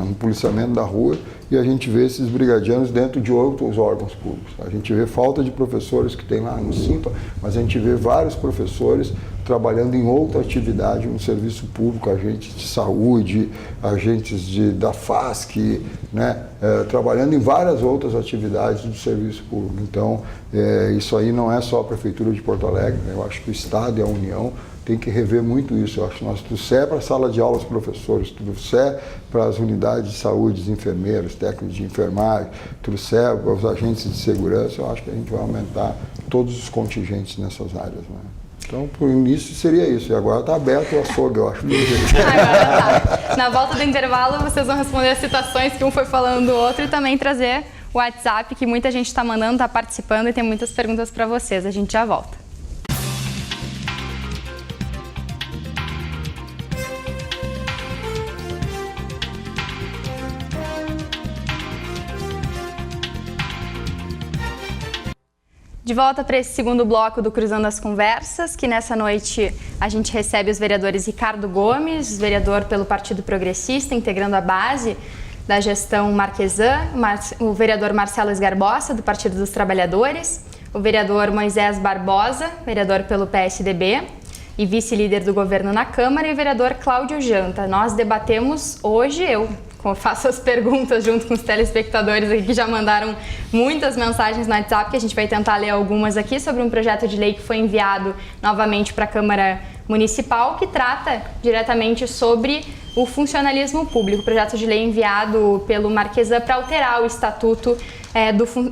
no policiamento da rua, e a gente vê esses brigadianos dentro de outros órgãos públicos. A gente vê falta de professores que tem lá no Simpa, mas a gente vê vários professores trabalhando em outra atividade no serviço público, agentes de saúde, agentes da FASC, né, trabalhando em várias outras atividades do serviço público. Então, isso aí não é só a Prefeitura de Porto Alegre, né? Eu acho que o Estado e a União tem que rever muito isso. Eu acho que nós trouxer para a sala de aula os professores, trouxer para as unidades de saúde, os enfermeiros, técnicos de enfermagem, trouxer para os agentes de segurança, eu acho que a gente vai aumentar todos os contingentes nessas áreas, né? Então, por início, seria isso. E agora está aberto o açougue, eu acho. Agora tá. Na volta do intervalo, vocês vão responder as citações que um foi falando do outro e também trazer o WhatsApp, que muita gente está mandando, está participando e tem muitas perguntas para vocês. A gente já volta. De volta para esse segundo bloco do Cruzando as Conversas, que nessa noite a gente recebe os vereadores Ricardo Gomes, vereador pelo Partido Progressista, integrando a base da gestão Marquesan, o vereador Marcelo Esgarbosa, do Partido dos Trabalhadores, o vereador Moisés Barbosa, vereador pelo PSDB, e vice-líder do governo na Câmara, e o vereador Cláudio Janta. Nós debatemos hoje, eu faço as perguntas junto com os telespectadores aqui que já mandaram muitas mensagens no WhatsApp, que a gente vai tentar ler algumas aqui, sobre um projeto de lei que foi enviado novamente para a Câmara Municipal, que trata diretamente sobre o funcionalismo público. O projeto de lei enviado pelo Marquesan para alterar o estatuto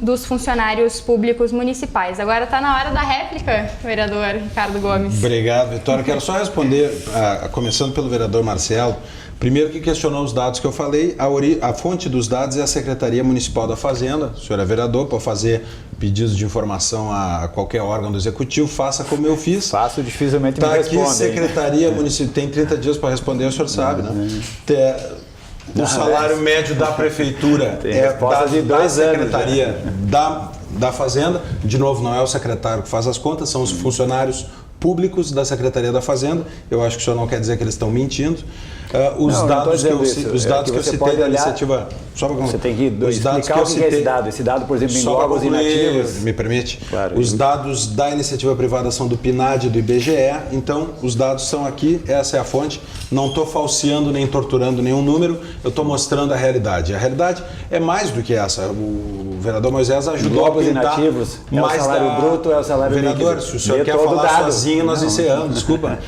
dos funcionários públicos municipais. Agora está na hora da réplica, vereador Ricardo Gomes. Obrigado, Vitória. Quero só responder, começando pelo vereador Marcelo. Primeiro, que questionou os dados que eu falei, a fonte dos dados é a Secretaria Municipal da Fazenda. O senhor é vereador, para fazer pedidos de informação a qualquer órgão do Executivo, faça como eu fiz. Faço, dificilmente me responde. Está aqui, Secretaria Municipal, tem 30 dias para responder, o senhor sabe, né? O salário médio da Prefeitura da Secretaria da Fazenda. De novo, não é o secretário que faz as contas, são os funcionários públicos da Secretaria da Fazenda. Eu acho que o senhor não quer dizer que eles estão mentindo. Os dados que eu citei da iniciativa... Você tem que explicar o que é esse dado. Esse dado, por exemplo, em órgãos inativos... Me permite? Claro, os dados da iniciativa privada são do PNAD e do IBGE, então os dados são aqui, essa é a fonte. Não estou falseando nem torturando nenhum número, eu estou mostrando a realidade. A realidade é mais do que essa. O vereador Moisés ajudou a pintar inativos, é o salário bruto, é o salário vereador, líquido. Se o senhor quer falar sozinho, nós encerramos, desculpa.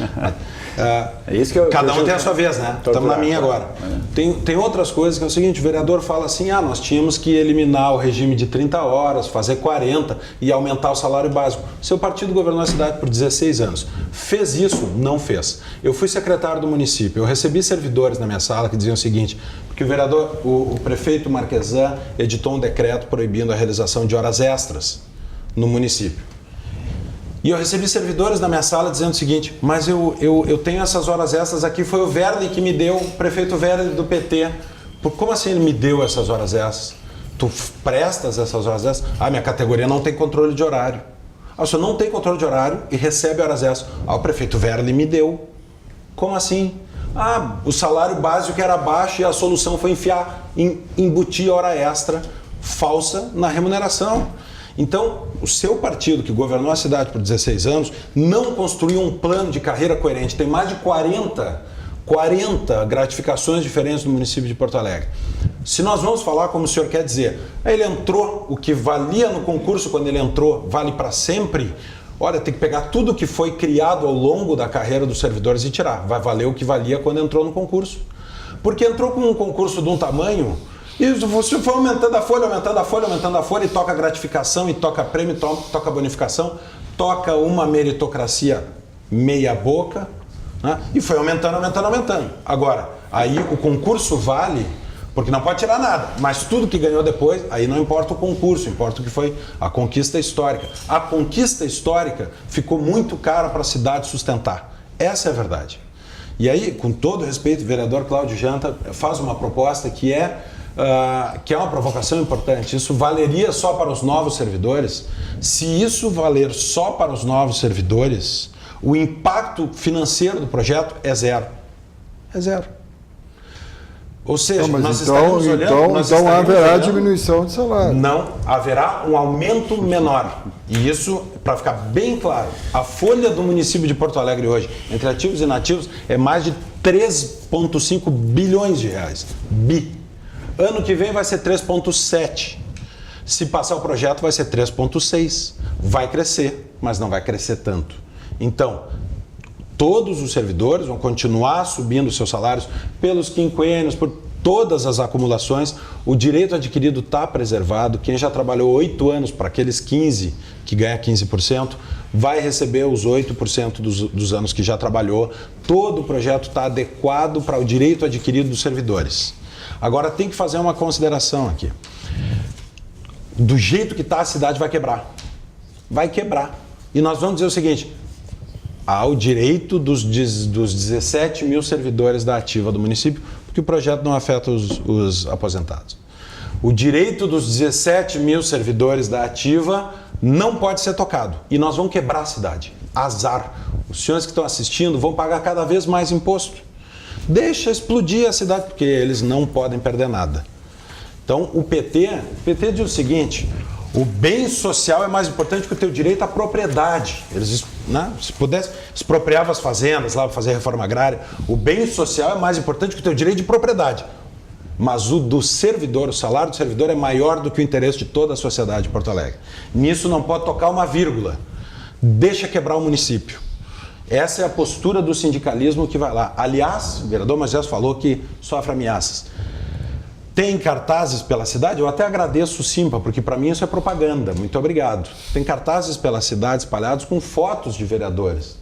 Cada um tem a sua vez, né? Estamos na minha agora. Tem outras coisas que é o seguinte, o vereador fala assim, nós tínhamos que eliminar o regime de 30 horas, fazer 40 e aumentar o salário básico. Seu partido governou a cidade por 16 anos. Fez isso? Não fez. Eu fui secretário do município, eu recebi servidores na minha sala que diziam o seguinte, porque o prefeito Marquesan editou um decreto proibindo a realização de horas extras no município. E eu recebi servidores na minha sala dizendo o seguinte, mas eu tenho essas horas extras aqui, foi o Verli que me deu, o prefeito Verli do PT. Como assim ele me deu essas horas extras? Tu prestas essas horas extras? Minha categoria não tem controle de horário. O senhor não tem controle de horário e recebe horas extras. O prefeito Verli me deu. Como assim? O salário básico era baixo e a solução foi embutir hora extra falsa na remuneração. Então, o seu partido, que governou a cidade por 16 anos, não construiu um plano de carreira coerente. Tem mais de 40 gratificações diferentes no município de Porto Alegre. Se nós vamos falar como o senhor quer dizer, ele entrou, o que valia no concurso quando ele entrou, vale para sempre? Olha, tem que pegar tudo que foi criado ao longo da carreira dos servidores e tirar. Vai valer o que valia quando entrou no concurso. Porque entrou com um concurso de um tamanho... E você foi aumentando a folha, e toca gratificação, e toca prêmio, toca bonificação, toca uma meritocracia meia boca, né? E foi aumentando. Agora, aí o concurso vale, porque não pode tirar nada, mas tudo que ganhou depois, aí não importa o concurso, importa o que foi a conquista histórica. A conquista histórica ficou muito cara para a cidade sustentar. Essa é a verdade. E aí, com todo respeito, o vereador Cláudio Janta faz uma proposta que é uma provocação importante. Isso valeria só para os novos servidores? Se isso valer só para os novos servidores, o impacto financeiro do projeto é zero. É zero. Ou seja, nós estaremos olhando... Então haverá diminuição de salário. Não, haverá um aumento menor. E isso, para ficar bem claro, a folha do município de Porto Alegre hoje, entre ativos e inativos, é mais de 3,5 bilhões de reais. Ano que vem vai ser 3,7. Se passar o projeto vai ser 3,6. Vai crescer, mas não vai crescer tanto. Então, todos os servidores vão continuar subindo seus salários pelos quinquênios, por todas as acumulações. O direito adquirido está preservado. Quem já trabalhou 8 anos, para aqueles 15 que ganha 15%, vai receber os 8% dos anos que já trabalhou. Todo o projeto está adequado para o direito adquirido dos servidores. Agora tem que fazer uma consideração aqui. Do jeito que está, a cidade vai quebrar. Vai quebrar. E nós vamos dizer o seguinte, há o direito dos 17 mil servidores da ativa do município, porque o projeto não afeta os aposentados. O direito dos 17 mil servidores da ativa não pode ser tocado. E nós vamos quebrar a cidade. Azar. Os senhores que estão assistindo vão pagar cada vez mais imposto. Deixa explodir a cidade, porque eles não podem perder nada. Então, o PT diz o seguinte, o bem social é mais importante que o teu direito à propriedade. Eles né? Se pudesse, expropriava as fazendas lá para fazer reforma agrária. O bem social é mais importante que o teu direito de propriedade. Mas o do servidor, o salário do servidor é maior do que o interesse de toda a sociedade de Porto Alegre. Nisso não pode tocar uma vírgula. Deixa quebrar o município. Essa é a postura do sindicalismo que vai lá. Aliás, o vereador Moisés falou que sofre ameaças. Tem cartazes pela cidade? Eu até agradeço o Simpa, porque para mim isso é propaganda. Muito obrigado. Tem cartazes pela cidade espalhados com fotos de vereadores.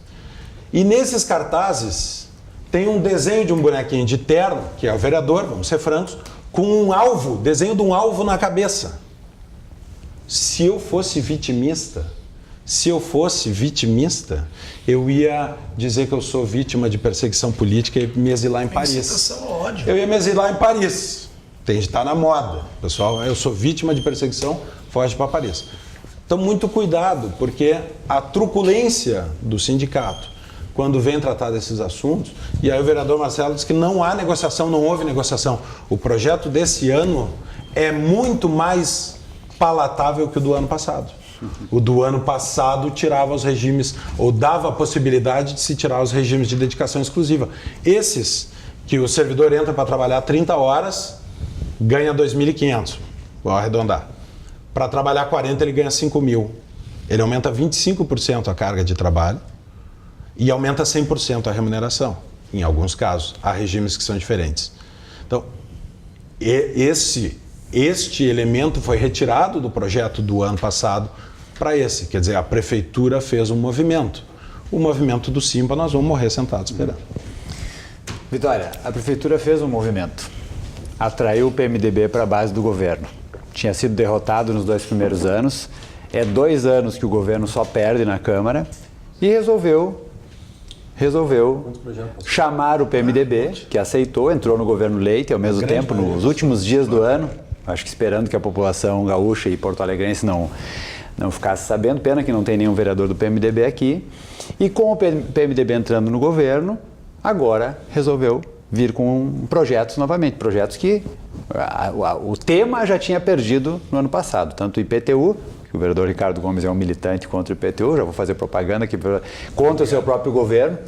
E nesses cartazes tem um desenho de um bonequinho de terno, que é o vereador, vamos ser francos, com um alvo, desenho de um alvo na cabeça. Se eu fosse vitimista, eu ia dizer que eu sou vítima de perseguição política e me exilar em Paris. Eu ia me exilar em Paris. Tem de estar na moda. Pessoal, eu sou vítima de perseguição, foge para Paris. Então, muito cuidado, porque a truculência do sindicato, quando vem tratar desses assuntos, e aí o vereador Marcelo diz que não há negociação, não houve negociação. O projeto desse ano é muito mais palatável que o do ano passado. O do ano passado tirava os regimes, ou dava a possibilidade de se tirar os regimes de dedicação exclusiva. Esses, que o servidor entra para trabalhar 30 horas, ganha 2.500, vou arredondar. Para trabalhar 40, ele ganha 5.000. Ele aumenta 25% a carga de trabalho e aumenta 100% a remuneração. Em alguns casos, há regimes que são diferentes. Então, este elemento foi retirado do projeto do ano passado para esse. Quer dizer, a prefeitura fez um movimento. O movimento do Simpa, nós vamos morrer sentados esperando. Vitória, a prefeitura fez um movimento. Atraiu o PMDB para a base do governo. Tinha sido derrotado nos 2 primeiros anos. É 2 anos que o governo só perde na Câmara. E resolveu chamar o PMDB, que aceitou, entrou no governo Leite, ao mesmo tempo, nos últimos dias do ano, acho que esperando que a população gaúcha e porto-alegrense não ficasse sabendo, pena que não tem nenhum vereador do PMDB aqui, e com o PMDB entrando no governo, agora resolveu vir com projetos novamente, projetos que o tema já tinha perdido no ano passado, tanto o IPTU, que o vereador Ricardo Gomes é um militante contra o IPTU, já vou fazer propaganda aqui contra o seu próprio governo,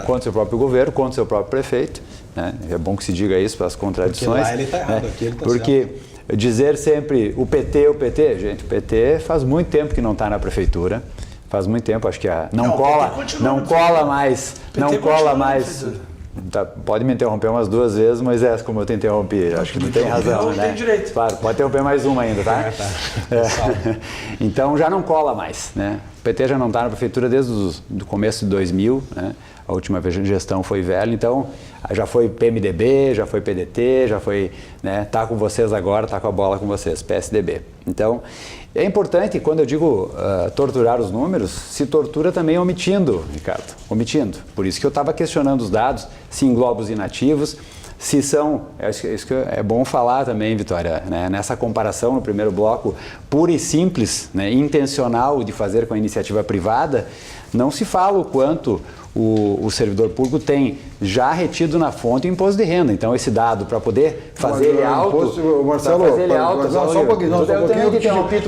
contra o seu próprio prefeito, né? É bom que se diga isso para as contradições. Porque lá ele está errado, aqui ele está porque certo. Dizer sempre o PT, gente, o PT faz muito tempo que não está na prefeitura, faz muito tempo, acho que não cola mais. Tá, pode me interromper umas 2 vezes, mas como eu te interrompi, acho que não tem razão, né? Tem direito. Claro, pode interromper mais uma ainda, tá? Então já não cola mais, né? O PT já não está na prefeitura desde o começo de 2000, né? A última vez de gestão foi velha, então já foi PMDB, já foi PDT, já foi, né? Tá com vocês agora, tá com a bola com vocês, PSDB. Então, é importante, quando eu digo torturar os números, se tortura também omitindo, Ricardo, omitindo. Por isso que eu estava questionando os dados, se engloba os inativos, se são, isso que é bom falar também, Vitória, né? Nessa comparação no primeiro bloco, pura e simples, né? Intencional de fazer com a iniciativa privada, não se fala o quanto o servidor público tem já retido na fonte o imposto de renda. Então, esse dado, para poder fazer ele alto... Marcelo, só um pouquinho.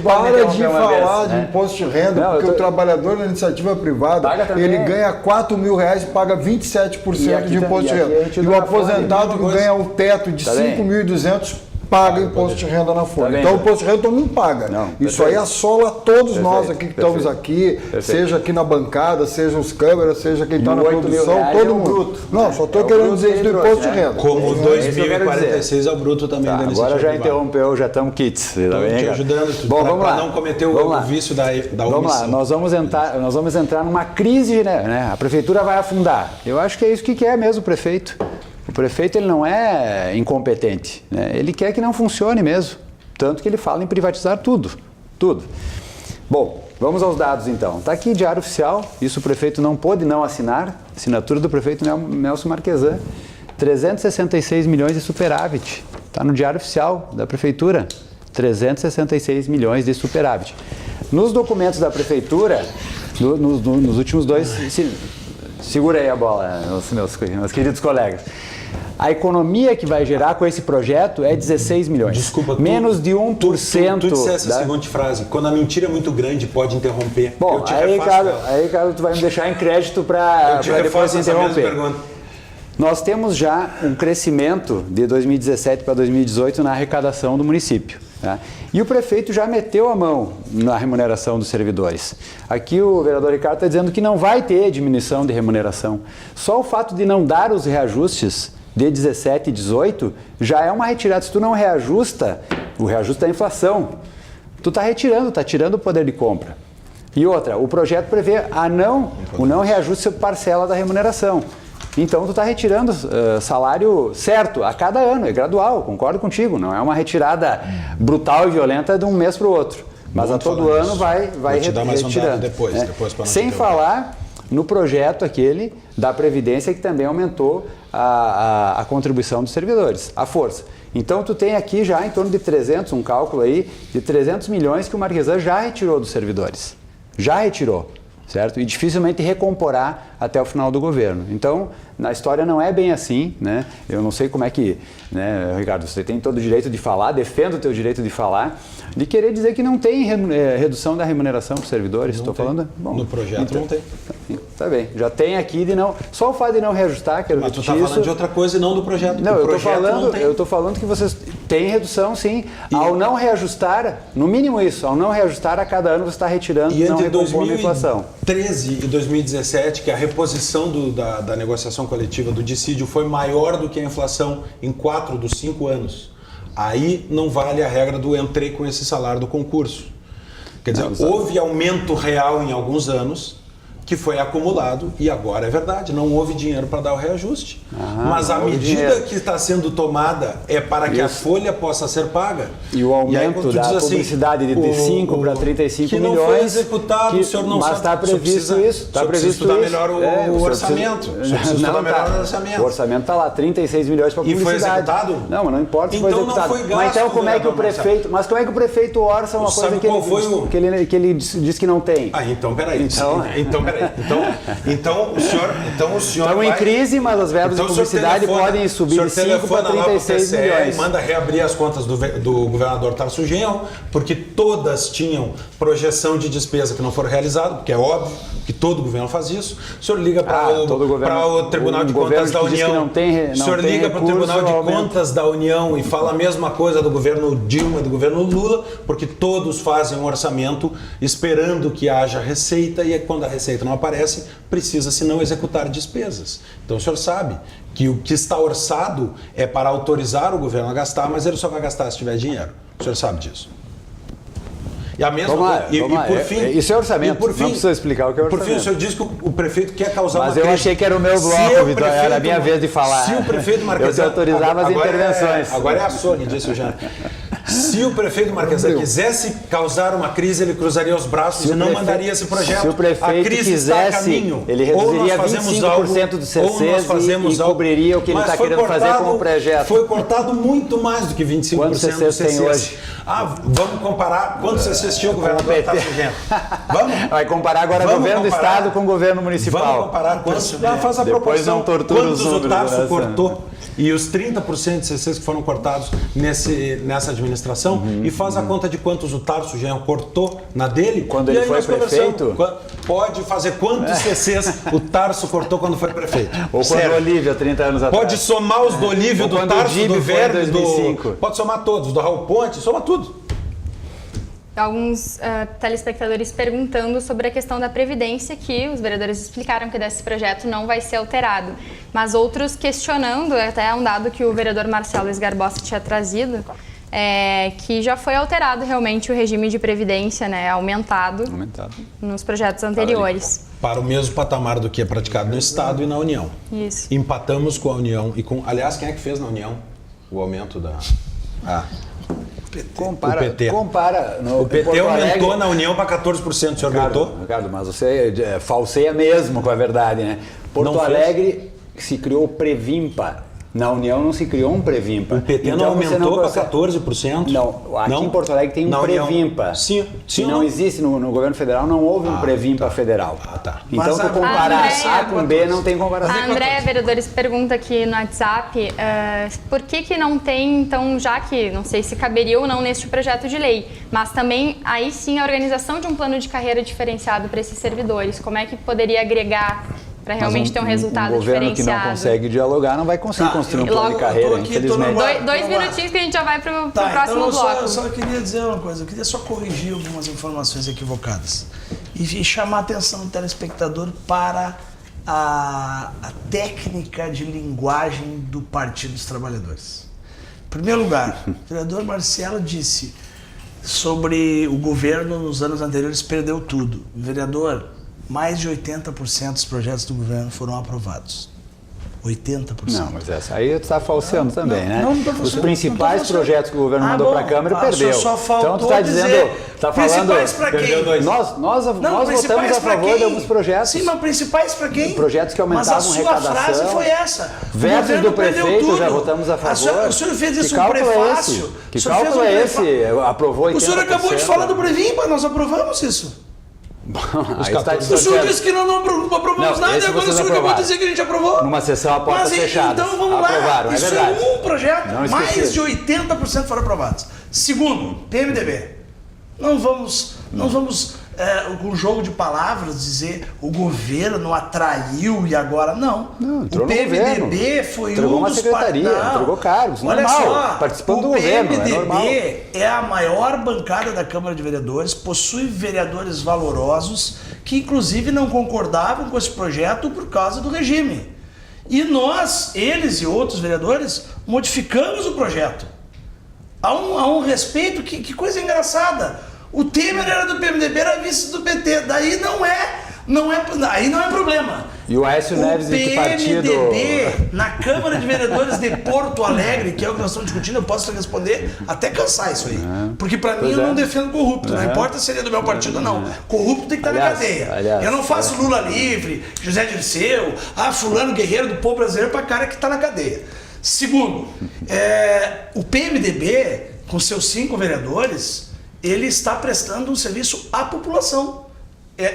Para de falar de imposto de renda, porque o trabalhador na iniciativa privada, ele ganha R$4.000 e paga 27% de imposto de renda. E o aposentado que ganha o teto de 5.200 paga imposto de renda na folha. Então, o imposto de renda todo mundo paga. Isso aí assola todos nós aqui que estamos aqui, seja aqui na bancada, seja os câmeras, seja quem está na produção, todo mundo. Não, só estou querendo dizer isso do imposto de renda. Como 2046 é o bruto também da iniciativa privada. Agora já interrompeu, já estamos kits. Estou te ajudando para não cometer o vício da omissão. Vamos lá, nós vamos entrar numa crise, né? A prefeitura vai afundar. Eu acho que é isso que quer mesmo o prefeito. O prefeito ele não é incompetente, né? Ele quer que não funcione mesmo, tanto que ele fala em privatizar tudo. Bom, vamos aos dados então. Está aqui Diário Oficial, isso o prefeito não pôde não assinar, assinatura do prefeito Nelson Marquesan, 366 milhões de superávit, está no Diário Oficial da Prefeitura, 366 milhões de superávit. Nos documentos da Prefeitura, nos últimos 2... Segura aí a bola, meus queridos colegas. A economia que vai gerar com esse projeto é 16 milhões. Desculpa, menos de 1%. Tu dissesse a seguinte frase: quando a mentira é muito grande, pode interromper. Bom, aí, Carlos, tu vai me deixar em crédito para depois interromper. Nós temos já um crescimento de 2017 para 2018 na arrecadação do município. Tá? E o prefeito já meteu a mão na remuneração dos servidores. Aqui o vereador Ricardo está dizendo que não vai ter diminuição de remuneração. Só o fato de não dar os reajustes de 17 e 18 já é uma retirada. Se tu não reajusta, o reajuste da inflação, tu está retirando, está tirando o poder de compra. E outra, o projeto prevê o não reajuste parcela da remuneração. Então, tu está retirando salário certo a cada ano, é gradual, concordo contigo, não é uma retirada brutal e violenta de um mês para o outro, mas a todo ano vai retirando. Depois sem falar no projeto aquele da Previdência, que também aumentou a contribuição dos servidores, a força. Então, tu tem aqui já em torno de 300, um cálculo aí, de 300 milhões que o Marquesan já retirou dos servidores. Já retirou. Certo? E dificilmente recomporá até o final do governo. Então, na história não é bem assim, né? Eu não sei como é que, né, Ricardo, você tem todo o direito de falar, defendo o teu direito de falar, de querer dizer que não tem redução da remuneração para os servidores. Estou falando? Bom, no projeto então, não tem. Tá bem, já tem aqui de não... Só o fato de não reajustar, quero repetir isso... Mas tu está falando de outra coisa e não do projeto. Não, eu estou falando que vocês têm redução, sim. E ao não reajustar, no mínimo isso, ao não reajustar, a cada ano você está retirando e não recompondo a inflação. 2013 e 2017, que a reposição da negociação coletiva do dissídio foi maior do que a inflação em 4 dos 5 anos. Aí não vale a regra do entrei com esse salário do concurso. Quer dizer, houve aumento real em alguns anos, que foi acumulado, e agora é verdade, não houve dinheiro para dar o reajuste. Mas a medida que está sendo tomada é para que a folha possa ser paga. E o aumento da publicidade de 5 para 35 milhões... Que não foi executado, o senhor não sabe. Mas está previsto isso. Está previsto estudar melhor o orçamento. O senhor precisa estudar melhor o orçamento. O orçamento está lá, 36 milhões para publicidade. E foi executado? Não, mas não importa se foi executado. Não foi gasto, mas então como é que o prefeito... Mas como é que o prefeito orça uma coisa que ele diz que não tem? Então, peraí. Então o senhor estão vai... em crise, mas as verbas de publicidade podem subir de 5 para 36 milhões. Manda reabrir as contas do governador Tarso Genro, porque todas tinham projeção de despesa que não foram realizadas, porque é óbvio que todo governo faz isso. O senhor liga para o Tribunal de Contas da União. O senhor liga para o Tribunal de Contas da União e fala a mesma coisa do governo Dilma e do governo Lula, porque todos fazem um orçamento esperando que haja receita, e quando a receita não aparece, precisa-se não executar despesas. Então o senhor sabe que o que está orçado é para autorizar o governo a gastar, mas ele só vai gastar se tiver dinheiro. O senhor sabe disso. E a mesma coisa. Por fim, isso é orçamento, não precisa explicar o que é orçamento. Por fim, o senhor diz que o prefeito quer causar uma crise. Mas eu achei que era o meu bloco, Vitor, era a minha vez de falar. Se o prefeito Marquesan... Eu te autorizava as intervenções. Agora é a Sônia, disse o Jean. Se o prefeito Marquesan quisesse causar uma crise, ele cruzaria os braços e não mandaria esse projeto. Se o prefeito quisesse, ele reduziria 25% do CCs e cobriria o que ele está querendo fazer com o projeto. Foi cortado muito mais do que 25% Quantos CCs tem hoje? Vamos comparar quantos CCs tinha o governador Tarso Genro. Vamos? Vai comparar agora o governo do estado com o governo municipal. Vamos comparar quantos. Faz a proporção. Quantos o Tarso cortou e os 30% de CCs que foram cortados nessa administração, e faz a conta de quantos o Tarso Genro cortou na dele. Quando ele foi prefeito? Pode fazer quantos CCs o Tarso cortou quando foi prefeito. Ou quando o Olívio, há 30 anos atrás. Pode somar os do Olívio, do Tarso, do Verde, do... Pode somar todos, do Raul Ponte, soma tudo. Alguns telespectadores perguntando sobre a questão da Previdência, que os vereadores explicaram que desse projeto não vai ser alterado. Mas outros questionando, até um dado que o vereador Marcelo Esgarbosa tinha trazido, que já foi alterado realmente o regime de Previdência, né, aumentado nos projetos anteriores. Para o mesmo patamar do que é praticado no Estado e na União. Isso. Empatamos com a União e com... Aliás, quem é que fez na União o aumento da... Compara, o PT aumentou na União para 14%, o senhor aumentou? Ricardo, mas você falseia mesmo com a verdade, né? Porto Alegre se criou o Previmpa, Na União não se criou um Previmpa. O PT não Então, você aumentou para consegue- 14%? Não, aqui em Porto Alegre tem um Na União. Previmpa. Sim, E não existe, no governo federal não houve um Previmpa federal. tá. Então, Mas tu a- comparar André- A com B não tem comparação. A André, vereadores, pergunta aqui no WhatsApp por que não tem, então, já que não sei se caberia ou não neste projeto de lei, mas também aí sim a organização de um plano de carreira diferenciado para esses servidores. Como é que poderia agregar para realmente ter um resultado um governo que diferenciado? não consegue dialogar não vai conseguir Tá, construir um eu- plano de logo- carreira, eu tô aqui, tô no infelizmente. guarda- Dois Vamos lá. minutinhos que a gente já vai pro Tá, próximo então bloco. eu só queria dizer uma coisa, eu queria só corrigir algumas informações equivocadas e chamar a atenção do telespectador para a técnica de linguagem do Partido dos Trabalhadores. Em primeiro lugar, o vereador Marcelo disse sobre o governo nos anos anteriores perdeu tudo. Vereador, mais de 80% dos projetos do governo foram aprovados. 80%. Não, mas essa aí tu está falseando também, né? não tô Os falseando, principais não tô falseando. projetos que o governo mandou bom, para a Câmara tá, perdeu. só faltou Então tu está dizendo, dizer tá falando, principais pra quem? perdeu dois. Nós votamos principais a pra favor quem? de alguns projetos. Sim, mas principais para quem? Projetos que aumentavam mas a sua arrecadação. frase foi essa. O Vetos governo do perdeu prefeito, tudo. já votamos a favor. O senhor fez Que isso um cálculo é prefácio. esse? O Que senhor fez cálculo um é prefácio. esse? Aprovou 80%. O senhor acabou de falar do Previmpa, nós aprovamos isso. Aí está O senhor disse que não aprovamos Não, nada esse e agora o vocês senhor acabou de aprovaram. dizer que a gente aprovou. Numa sessão a portas Mas, fechadas. Então vamos Aprovaram, lá. é Isso verdade. é um projeto. Não Mais esqueci. de 80% foram aprovados. Segundo, PMDB. Não vamos com um jogo de palavras dizer o governo atraiu e agora não. Não, entrou o no PMDB governo. foi Entregou um uma dos secretaria, Não. entregou cargos, Olha normal, só, participando do o governo, é PMDB normal. é a maior bancada da Câmara de Vereadores, possui vereadores valorosos que inclusive não concordavam com esse projeto por causa do regime. E nós, eles e outros vereadores, modificamos o projeto. Há um respeito, que coisa engraçada. O Temer era do PMDB, era vice do PT, daí aí não é problema. E o Aécio Neves de que partido? O PMDB, na Câmara de Vereadores de Porto Alegre, que é o que nós estamos discutindo, eu posso te responder até cansar isso aí. Porque para mim Pois eu é. não defendo corrupto, não importa se ele é do meu partido ou não. Corrupto tem que estar na cadeia. Aliás, eu não faço Lula livre, José Dirceu, fulano guerreiro do povo brasileiro para cara que está na cadeia. Segundo, o PMDB, com seus 5 vereadores, ele está prestando um serviço à população.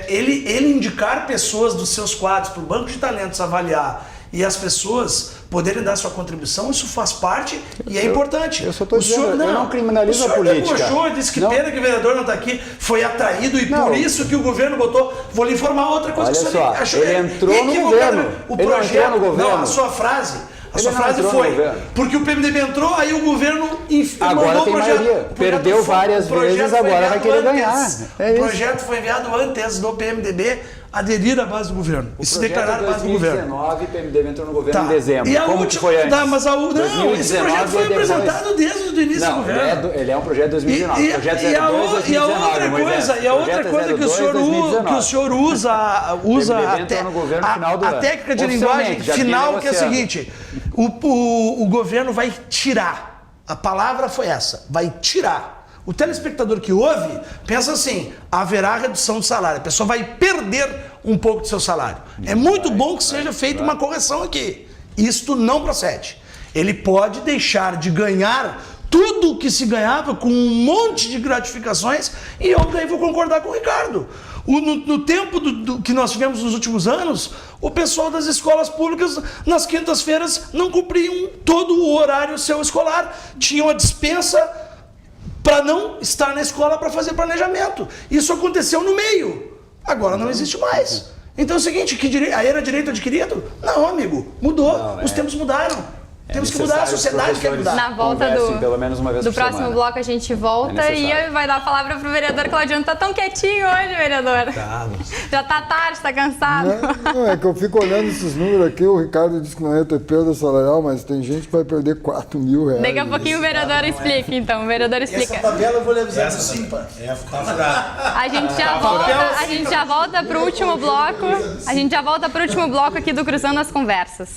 Ele indicar pessoas dos seus quadros para o banco de talentos avaliar e as pessoas poderem dar sua contribuição, isso faz parte e é importante. Eu só estou dizendo, eu não criminalizo a política. O senhor debochou, disse que Não. pena que o vereador não está aqui, foi atraído e Não. por isso que o governo botou. Vou lhe informar outra coisa Olha que o senhor só, achou ele entrou no equivocado. governo. O Ele não projeto, entrou no governo. Não, a sua frase. A Ele sua não frase entrou no foi, governo. porque o PMDB entrou, aí o governo Agora mandou tem o projeto. maioria. O projeto Perdeu várias o projeto vezes, foi agora vai enviado querer antes. ganhar. É O isso. projeto foi enviado antes do PMDB aderir à base do governo e se declarar à base do governo. Em 2019, o PMDB entrou no governo em dezembro. E a Como última, que foi antes? Tá, mas não, esse 2019 projeto foi é depois. apresentado desde o início do Não, governo. ele é um projeto de 2019. Projeto 02, E a outra 2019, coisa, que o senhor usa PMDB entrou no governo no final do a ano. técnica de Oficialmente, linguagem já vinha final, que é o negociando. seguinte: o governo vai tirar. A palavra foi essa, vai tirar. O telespectador que ouve pensa assim: haverá redução de salário, a pessoa vai perder um pouco do seu salário. É muito bom que seja feita uma correção aqui. Isto não procede. Ele pode deixar de ganhar tudo o que se ganhava com um monte de gratificações e eu daí vou concordar com o Ricardo. No tempo que nós tivemos nos últimos anos, o pessoal das escolas públicas, nas quintas-feiras, não cumpriam todo o horário seu escolar. Tinham a dispensa para não estar na escola para fazer planejamento. Isso aconteceu no meio. Agora não existe mais. Então é o seguinte, aí era direito adquirido? Não, amigo, mudou. Os tempos mudaram. Temos que mudar, a sociedade quer mudar. Na volta pelo menos uma vez do por próximo semana. bloco a gente volta É e necessário. vai dar a palavra pro vereador Claudiano. Tá tão quietinho hoje, vereador. Já tá tarde, tá cansado. Não, é que eu fico olhando esses números aqui, o Ricardo disse que não ia ter perda salarial, mas tem gente que vai perder 4 mil reais. Daqui a pouquinho o vereador explica, então. O vereador Essa explica. tabela eu vou lhe avisar do Simpa. A gente já volta pro último bloco. A gente já volta pro último bloco aqui do Cruzando as Conversas.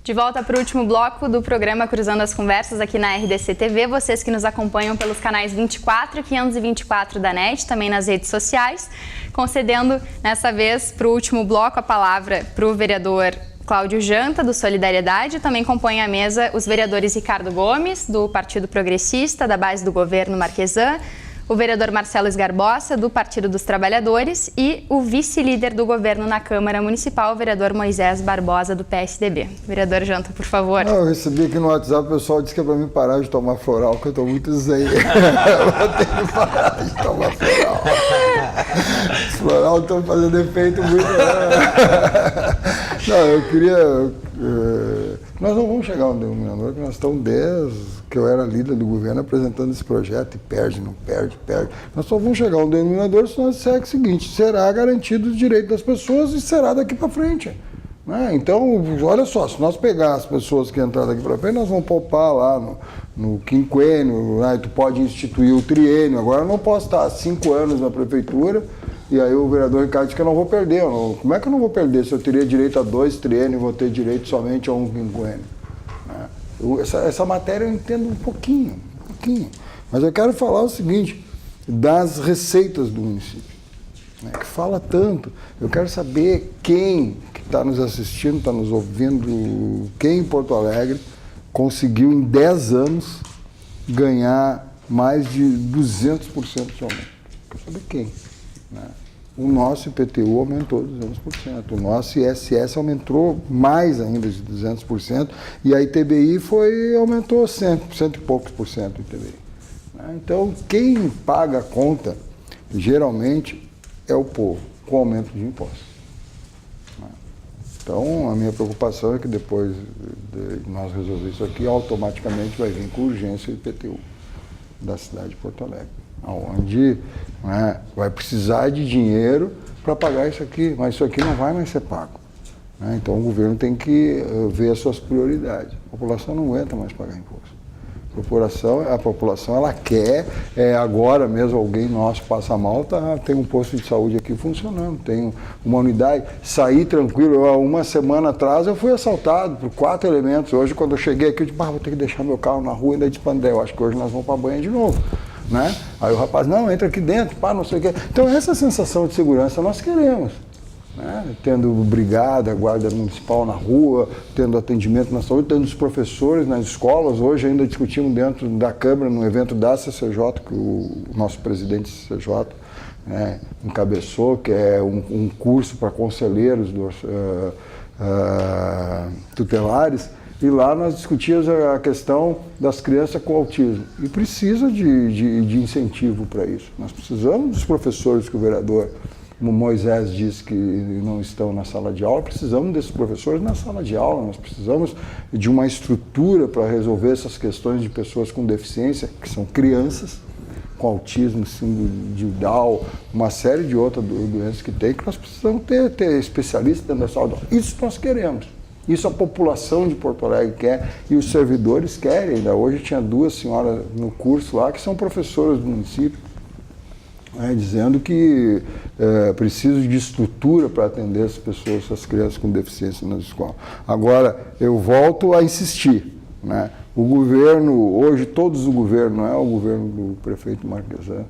De volta para o último bloco do programa Cruzando as Conversas aqui na RDC TV. Vocês que nos acompanham pelos canais 24 e 524 da NET, também nas redes sociais. Concedendo, nessa vez, para o último bloco, a palavra para o vereador Cláudio Janta, do Solidariedade. Também compõem a mesa os vereadores Ricardo Gomes, do Partido Progressista, da base do governo Marquesan, o vereador Marcelo Esgarbosa, do Partido dos Trabalhadores, e o vice-líder do governo na Câmara Municipal, o vereador Moisés Barbosa, do PSDB. Vereador Janta, por favor. Eu recebi aqui no WhatsApp, o pessoal disse que é para mim parar de tomar floral, que eu estou muito zen. Eu tenho que parar de tomar floral. Os floral estão fazendo efeito muito... Não, eu queria... Nós não vamos chegar a um denominador, que nós estamos desde que eu era líder do governo apresentando esse projeto e perde, não perde, perde. Nós só vamos chegar a um denominador se nós dissermos o seguinte: será garantido o direito das pessoas e será daqui para frente. Né? Então, olha só, se nós pegar as pessoas que entraram daqui para frente, nós vamos poupar lá no quinquênio, né? Tu pode instituir o triênio. Agora eu não posso estar há 5 anos na prefeitura. E aí o vereador Ricardo disse que eu não vou perder. Como é que eu não vou perder se eu teria direito a 2 triênios e vou ter direito somente a 1 quinquênio? Essa matéria eu entendo um pouquinho. Mas eu quero falar o seguinte, das receitas do município, né, que fala tanto. Eu quero saber quem que está nos assistindo, está nos ouvindo, quem em Porto Alegre conseguiu em 10 anos ganhar mais de 200% de aumento. Quero saber quem. Né? O nosso IPTU aumentou 200%, o nosso ISS aumentou mais ainda de 200%, e a ITBI aumentou 100 e poucos por cento do ITBI. Então, quem paga a conta, geralmente, é o povo, com aumento de impostos. Então, a minha preocupação é que depois de nós resolver isso aqui, automaticamente vai vir com urgência o IPTU da cidade de Porto Alegre, onde vai precisar de dinheiro para pagar isso aqui, mas isso aqui não vai mais ser pago. Então o governo tem que ver as suas prioridades. A população não aguenta mais pagar imposto. A população ela quer, agora mesmo alguém nosso passa mal, tem um posto de saúde aqui funcionando, tem uma unidade, saí tranquilo. Uma semana atrás eu fui assaltado por 4 elementos. Hoje, quando eu cheguei aqui, eu disse, vou ter que deixar meu carro na rua, ainda de Pandé, eu acho que hoje nós vamos para a banha de novo. Né? Aí o rapaz, não, entra aqui dentro, não sei o quê. Então essa sensação de segurança nós queremos. Né? Tendo brigada, guarda municipal na rua, tendo atendimento na saúde, tendo os professores nas escolas. Hoje ainda discutimos dentro da Câmara, no evento da CCJ, que o nosso presidente da CCJ encabeçou, que é um curso para conselheiros tutelares. E lá nós discutíamos a questão das crianças com autismo. E precisa de incentivo para isso. Nós precisamos dos professores que o vereador Moisés disse que não estão na sala de aula. Precisamos desses professores na sala de aula. Nós precisamos de uma estrutura para resolver essas questões de pessoas com deficiência, que são crianças com autismo, síndrome de Down, uma série de outras doenças que tem, que nós precisamos ter especialistas dentro da sala de aula. Isso nós queremos. Isso a população de Porto Alegre quer e os servidores querem. Ainda hoje tinha 2 senhoras no curso lá que são professoras do município, dizendo que preciso de estrutura para atender as pessoas, as crianças com deficiência nas escolas. Agora, eu volto a insistir. Né? O governo, hoje todos os governos, não é o governo do prefeito Marquesan,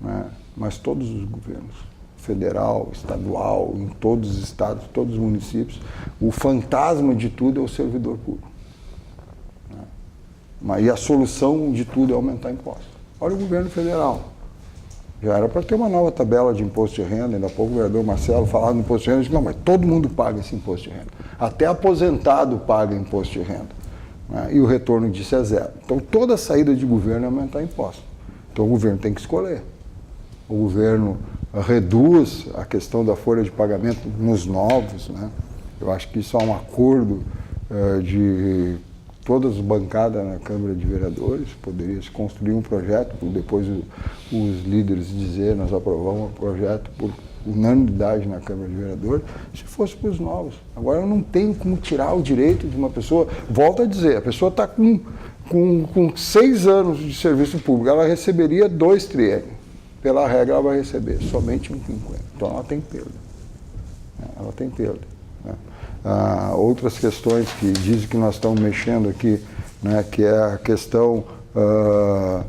né? Mas todos os governos, federal, estadual, em todos os estados, todos os municípios, o fantasma de tudo é o servidor público. E a solução de tudo é aumentar impostos. Olha o governo federal. Já era para ter uma nova tabela de imposto de renda, ainda há pouco o vereador Marcelo falava no imposto de renda, disse, não, mas todo mundo paga esse imposto de renda. Até aposentado paga imposto de renda. E o retorno disso é 0. Então toda a saída de governo é aumentar impostos. Então o governo tem que escolher. O governo reduz a questão da folha de pagamento nos novos, né? Eu acho que isso é um acordo de todas as bancadas na Câmara de Vereadores. Poderia se construir um projeto, depois os líderes dizer, nós aprovamos o projeto por unanimidade na Câmara de Vereadores, se fosse para os novos. Agora eu não tenho como tirar o direito de uma pessoa, volto a dizer, a pessoa está com 6 anos de serviço público, ela receberia 2 triênios. Pela regra, ela vai receber somente 1 quinquênio. Então, ela tem perda. Ela tem perda. Né? outras questões que dizem que nós estamos mexendo aqui, né, que é a questão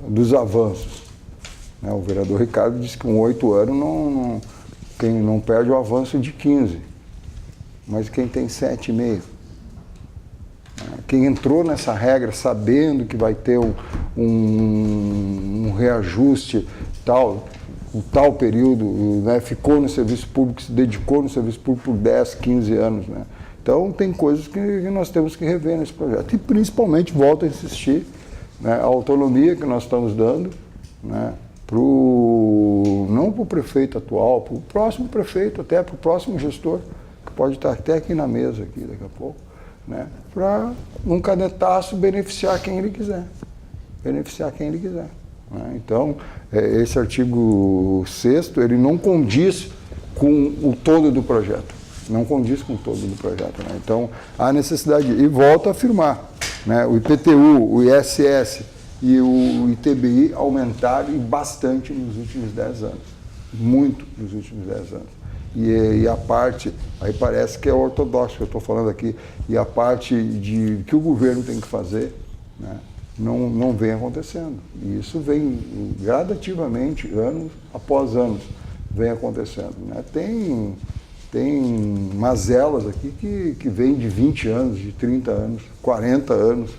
dos avanços. Né? O vereador Ricardo disse que com 8 anos quem não perde o avanço de 15, mas quem tem 7,5. Quem entrou nessa regra sabendo que vai ter um reajuste tal período, né, ficou no serviço público, se dedicou no serviço público por 10, 15 anos. Né? Então tem coisas que nós temos que rever nesse projeto. E principalmente, volto a insistir, né, a autonomia que nós estamos dando, né, não para o prefeito atual, para o próximo prefeito, até para o próximo gestor, que pode estar até aqui na mesa aqui daqui a pouco, né, para num canetaço beneficiar quem ele quiser. Né? Então, esse artigo 6º, ele não condiz com o todo do projeto. Né? Então, há necessidade, e volto a afirmar, né, o IPTU, o ISS e o ITBI aumentaram bastante nos últimos 10 anos. Muito nos últimos 10 anos. E a parte, aí parece que é ortodoxo que eu estou falando aqui, e a parte que o governo tem que fazer, né, não vem acontecendo. E isso vem gradativamente, anos após anos, vem acontecendo. Né? Tem mazelas aqui que vêm de 20 anos, de 30 anos, 40 anos.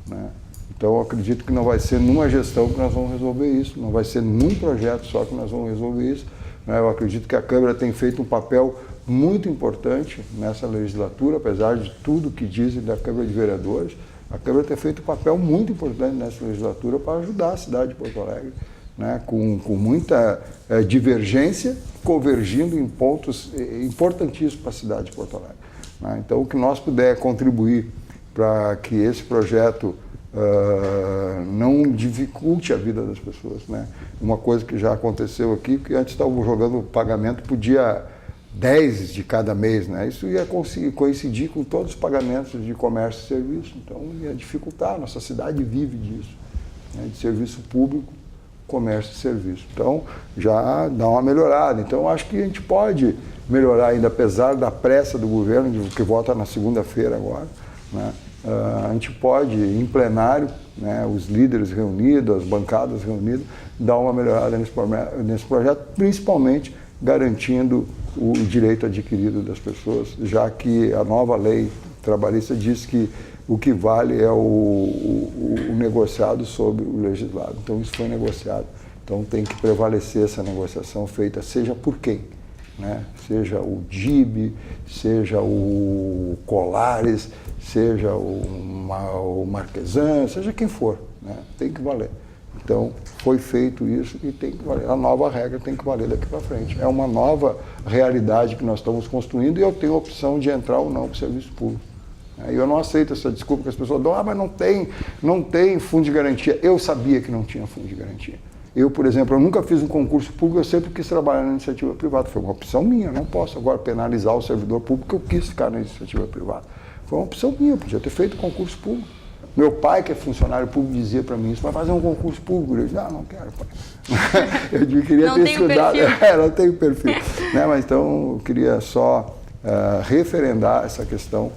Né? Então, eu acredito que não vai ser numa gestão que nós vamos resolver isso, não vai ser num projeto só que nós vamos resolver isso. Né? Eu acredito que a Câmara tem feito um papel muito importante nessa legislatura, apesar de tudo que dizem da Câmara de Vereadores. A Câmara tem feito um papel muito importante nessa legislatura para ajudar a cidade de Porto Alegre, né, com muita divergência, convergindo em pontos importantíssimos para a cidade de Porto Alegre. Né? Então, o que nós puder contribuir para que esse projeto não dificulte a vida das pessoas. Né? Uma coisa que já aconteceu aqui, que antes estavam jogando o pagamento por dia 10 de cada mês, né? Isso ia coincidir com todos os pagamentos de comércio e serviço, então ia dificultar, nossa cidade vive disso, né? De serviço público, comércio e serviço. Então já dá uma melhorada, então acho que a gente pode melhorar ainda, apesar da pressa do governo, que vota na segunda-feira agora, né? A gente pode, em plenário, né, os líderes reunidos, as bancadas reunidas, dar uma melhorada nesse projeto, principalmente garantindo o direito adquirido das pessoas, já que a nova lei trabalhista diz que o que vale é o negociado sobre o legislado. Então isso foi negociado. Então tem que prevalecer essa negociação feita, seja por quem, né? Seja o DIB, seja o Colares, seja o Marquesan, seja quem for, né? Tem que valer. Então, foi feito isso e tem que valer. A nova regra tem que valer daqui para frente. É uma nova realidade que nós estamos construindo e eu tenho a opção de entrar ou não para o serviço público. E eu não aceito essa desculpa que as pessoas dão, mas não tem fundo de garantia. Eu sabia que não tinha fundo de garantia. Eu, por exemplo, eu nunca fiz um concurso público, eu sempre quis trabalhar na iniciativa privada. Foi uma opção minha, eu não posso agora penalizar o servidor público que eu quis ficar na iniciativa privada. Foi uma opção minha, eu podia ter feito concurso público. Meu pai, que é funcionário público, dizia para mim, isso vai fazer um concurso público. Eu disse, não quero, pai. Eu queria não ter tem estudado. Perfil. Não tenho perfil. Né? Mas então, eu queria só referendar essa questão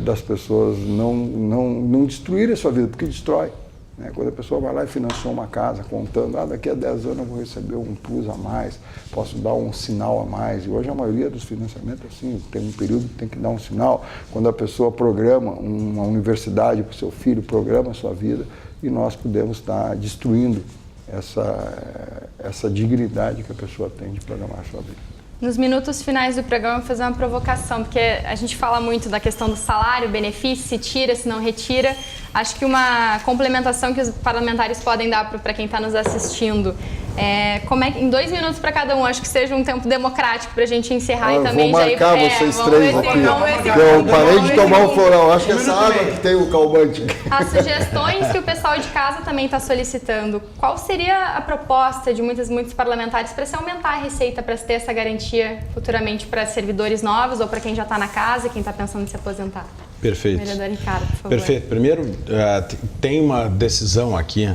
das pessoas não destruírem a sua vida, porque destrói. Né? Quando a pessoa vai lá e financiou uma casa, contando, daqui a 10 anos eu vou receber um plus a mais, posso dar um sinal a mais. E hoje a maioria dos financiamentos é assim, tem um período que tem que dar um sinal. Quando a pessoa programa uma universidade para o seu filho, programa a sua vida, e nós podemos estar destruindo essa dignidade que a pessoa tem de programar a sua vida. Nos minutos finais do programa, eu vou fazer uma provocação, porque a gente fala muito da questão do salário, benefício, se tira, se não retira. Acho que uma complementação que os parlamentares podem dar para quem está nos assistindo como é que, em 2 minutos para cada um, acho que seja um tempo democrático para a gente encerrar e também vou já marcar vocês três aqui. Eu parei de tomar um floral, acho que essa água que tem o calmante. As sugestões que o pessoal de casa também está solicitando, qual seria a proposta de muitos parlamentares para se aumentar a receita, para se ter essa garantia futuramente para servidores novos ou para quem já está na casa, quem está pensando em se aposentar? Perfeito. Vereador Ricardo, por favor. Perfeito. Primeiro, tem uma decisão aqui,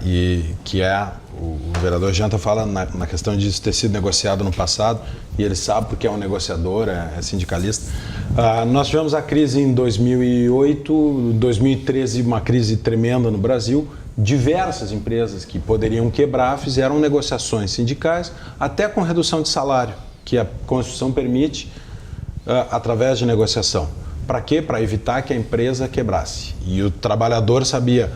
e que é o vereador Janta fala na questão de isso ter sido negociado no passado, e ele sabe porque é um negociador, é sindicalista. Nós tivemos a crise em 2008, 2013, uma crise tremenda no Brasil. Diversas empresas que poderiam quebrar fizeram negociações sindicais, até com redução de salário, que a Constituição permite através de negociação. Para quê? Para evitar que a empresa quebrasse. E o trabalhador sabia,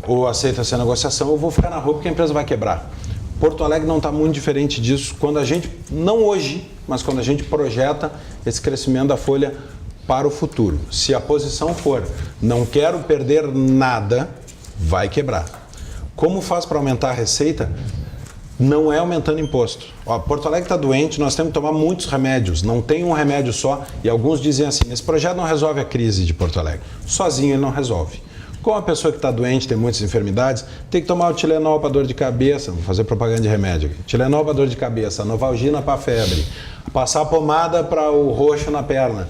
ou aceita essa negociação, ou vou ficar na rua porque a empresa vai quebrar. Porto Alegre não está muito diferente disso quando a gente, não hoje, mas quando a gente projeta esse crescimento da folha para o futuro. Se a posição for, não quero perder nada, vai quebrar. Como faz para aumentar a receita? Não é aumentando imposto. Porto Alegre está doente, nós temos que tomar muitos remédios, não tem um remédio só, e alguns dizem assim, esse projeto não resolve a crise de Porto Alegre. Sozinho ele não resolve. Como a pessoa que está doente, tem muitas enfermidades, tem que tomar o Tilenol para dor de cabeça, vou fazer propaganda de remédio aqui. Tilenol para dor de cabeça, Novalgina para febre, passar pomada para o roxo na perna.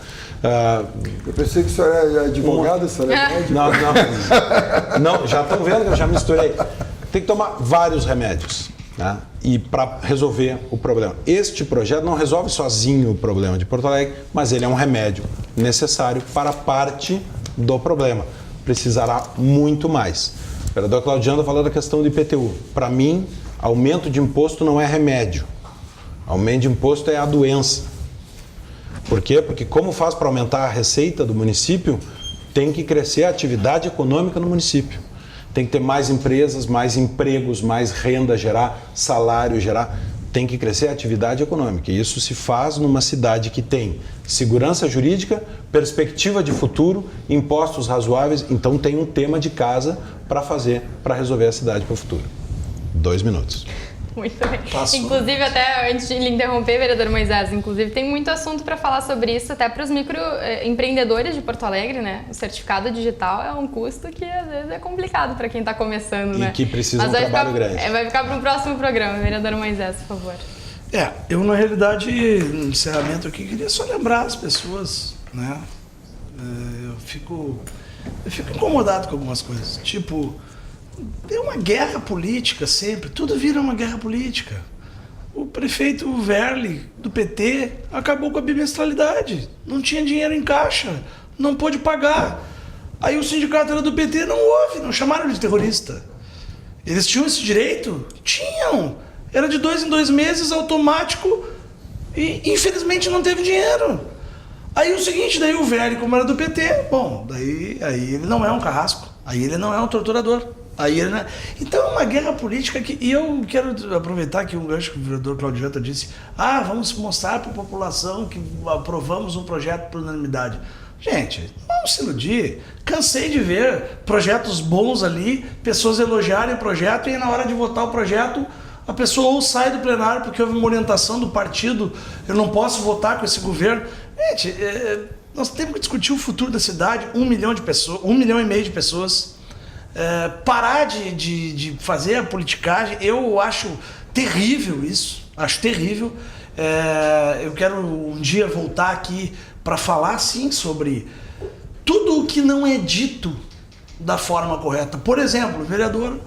Eu pensei que o senhor é advogado, o senhor é médico. Não, já estão vendo que eu já misturei. Tem que tomar vários remédios, né? E para resolver o problema. Este projeto não resolve sozinho o problema de Porto Alegre, mas ele é um remédio necessário para parte do problema. Precisará muito mais. O vereador Claudiano falou da questão do IPTU. Para mim, aumento de imposto não é remédio. Aumento de imposto é a doença. Por quê? Porque como faz para aumentar a receita do município, tem que crescer a atividade econômica no município. Tem que ter mais empresas, mais empregos, mais renda gerar, salário gerar. Tem que crescer a atividade econômica. E isso se faz numa cidade que tem segurança jurídica, perspectiva de futuro, impostos razoáveis. Então tem um tema de casa para fazer, para resolver a cidade para o futuro. 2 minutos. Muito bem. Passou. Inclusive, até antes de lhe interromper, vereador Moisés, inclusive tem muito assunto para falar sobre isso, até para os microempreendedores de Porto Alegre, né? O certificado digital é um custo que às vezes é complicado para quem está começando, né? E que precisa de um trabalho grande. Vai ficar para um próximo programa, vereador Moisés, por favor. Eu na realidade, no encerramento aqui, queria só lembrar as pessoas, né? Eu fico incomodado com algumas coisas, tipo... Tem uma guerra política sempre, tudo vira uma guerra política. O prefeito Verli, do PT, acabou com a bimestralidade. Não tinha dinheiro em caixa, não pôde pagar. Aí o sindicato era do PT, não houve, não chamaram de terrorista. Eles tinham esse direito? Tinham. Era de 2 em 2 meses, automático, e infelizmente não teve dinheiro. Aí o seguinte, daí o Verli, como era do PT, bom, aí ele não é um carrasco, aí ele não é um torturador. Aí ele, né? Então é uma guerra política que... E eu quero aproveitar aqui um gancho que o vereador Claudio Janta disse, vamos mostrar para a população que aprovamos um projeto por unanimidade. Gente, vamos se iludir. Cansei de ver projetos bons ali, pessoas elogiarem o projeto e na hora de votar o projeto, a pessoa ou sai do plenário porque houve uma orientação do partido, eu não posso votar com esse governo. Gente, nós temos que discutir o futuro da cidade, 1 milhão de pessoas, 1,5 milhão de pessoas. Parar de fazer a politicagem, eu acho terrível isso, acho terrível. Eu quero um dia voltar aqui para falar sim sobre tudo o que não é dito da forma correta. Por exemplo, o vereador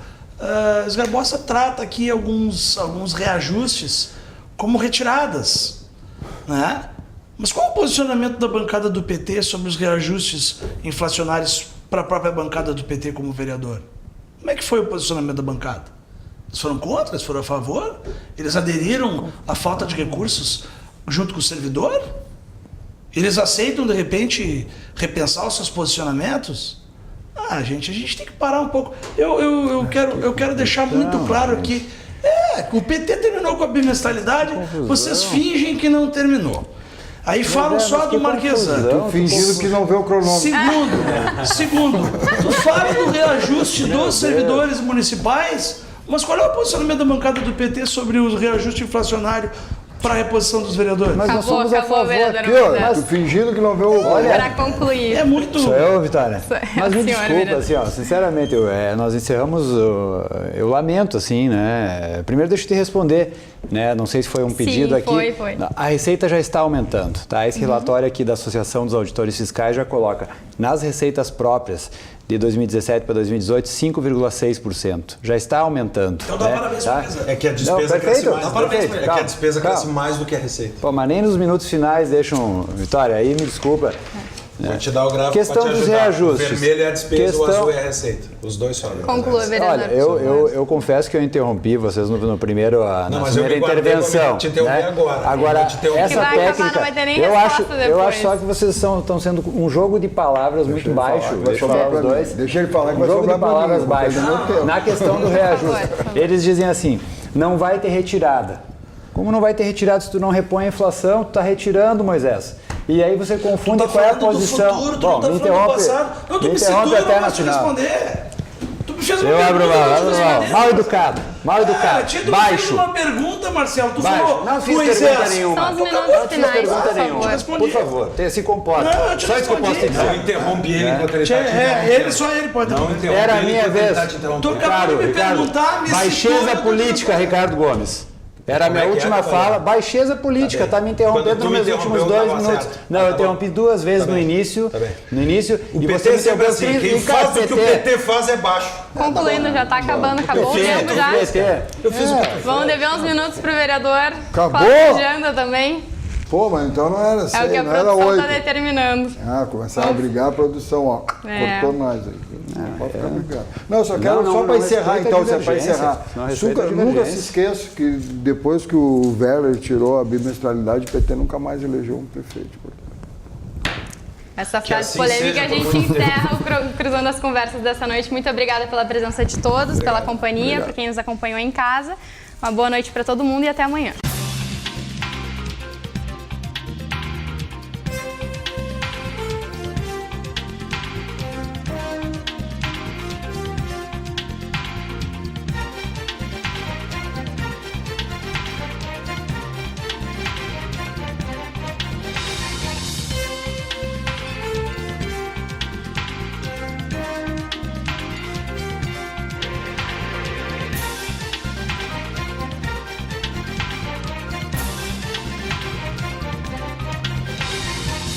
Esgarbosa trata aqui alguns reajustes como retiradas, né? Mas qual o posicionamento da bancada do PT sobre os reajustes inflacionários para a própria bancada do PT como vereador? Como é que foi o posicionamento da bancada? Eles foram contra? Eles foram a favor? Eles aderiram à falta de recursos junto com o servidor? Eles aceitam, de repente, repensar os seus posicionamentos? Gente, a gente tem que parar um pouco. Eu quero deixar muito claro aqui. O PT terminou com a bimestralidade, vocês fingem que não terminou. Aí falam só do Marquesano. Fingindo que não vê o cronômetro. Segundo, tu fala do reajuste dos servidores municipais, mas qual é o posicionamento da bancada do PT sobre o reajuste inflacionário para a reposição dos vereadores? Mas nós somos a favor aqui, ó. Fingindo que não vê o... Para concluir. É muito... Sou eu, Vitória. Mas me desculpa, assim, ó, sinceramente, nós encerramos, eu lamento, assim, né? Primeiro deixa eu te responder, né? Não sei se foi um pedido aqui. Foi. A receita já está aumentando, tá? Esse relatório aqui da Associação dos Auditores Fiscais já coloca nas receitas próprias de 2017 para 2018, 5,6%. Já está aumentando. Então dá parabéns pra empresa. É que a despesa cresce mais. Dá parabéns pra ele. É que a despesa cresce mais do que a receita. Pô, mas nem nos minutos finais deixam... Vitória, aí me desculpa. Vou te dar o gráfico Questão pra te dos ajudar. reajustes. O vermelho é a despesa, o Questão- azul é a receita. Os dois sobem. Conclua, vereador. Olha, eu confesso que eu interrompi vocês no primeiro, na mas eu primeira me guardei intervenção. pra te interromper né? agora. Agora, Eu vou te interromper. essa Que vai acabar, técnica, não vai ter nem eu acho resposta depois. só que vocês estão sendo um jogo de palavras muito baixo. Vai Deixa eu sobrar falar os pra mim. dois. Deixa ele falar que Um vai jogo sobrar de pra mim, palavras eu vou baixo. perder meu tempo. Na questão do reajuste, Por favor. eles dizem assim, não vai ter retirada. Como não vai ter retirada se tu não repõe a inflação, tu está retirando, Moisés. E aí você confunde Tu tá qual é a falando do posição. futuro, tu Bom, não tá me falando do interrompe. passado. Não, tu Me me interrompe citou, eu até não na posso te final. responder. Tu me fez uma Eu abro pergunta, eu não te mal. respondi. Mal educado. Mal educado. Tia, tu me fez Baixo. uma pergunta, Marcelo. Tu Baixo. falou, Não fiz Moisés, pergunta nenhuma. São os minutos Não fiz finais, pergunta por nenhuma. favor. respondi. Por favor, se comporta. Não, eu te Só isso que eu posso te respondi. dizer. Não interrompe ele enquanto ele Tia, está te interrompendo. ele, só ele pode Não interromper. interrompe Era a ele minha enquanto ele vez. está te interrompendo. Tu acabou de me perguntar, me baixeza citou, política, Ricardo Gomes. Era a minha Como é que última é, fala. Gabriel? Baixeza política, Tá tá bem. me interrompendo Quando tu nos me meus últimos interrompeu, 2 tava minutos. certo. Não, Tá eu bom. interrompi 2 vezes Tá no bem. início. Tá bem. No início. O e PT você me sempre interrompeu assim, quem 30. faz o que o PT faz é baixo. Concluindo, já está acabando, acabou o tempo já. Eu fiz o que tu Vamos dever uns minutos pro vereador. Acabou? Falar de janta também. Pô, mas então não era É o 6, que a não era produção 8. está determinando. Ah, começaram a brigar, a produção, ó, É. cortou nós aí. Não pode ficar brigando. Não, eu só quero, Não, só não, para não encerrar respeita então, a se é para divergência. encerrar. Não respeita a Nunca se divergência. esqueça que depois que o Weller tirou a bimestralidade, o PT nunca mais elegeu um prefeito. Essa Que frase assim polêmica, a seja, gente encerra o Cruzando as Conversas dessa noite. Muito obrigada pela presença de todos, pela companhia, por quem nos acompanhou em casa. Uma boa noite para todo mundo e até amanhã.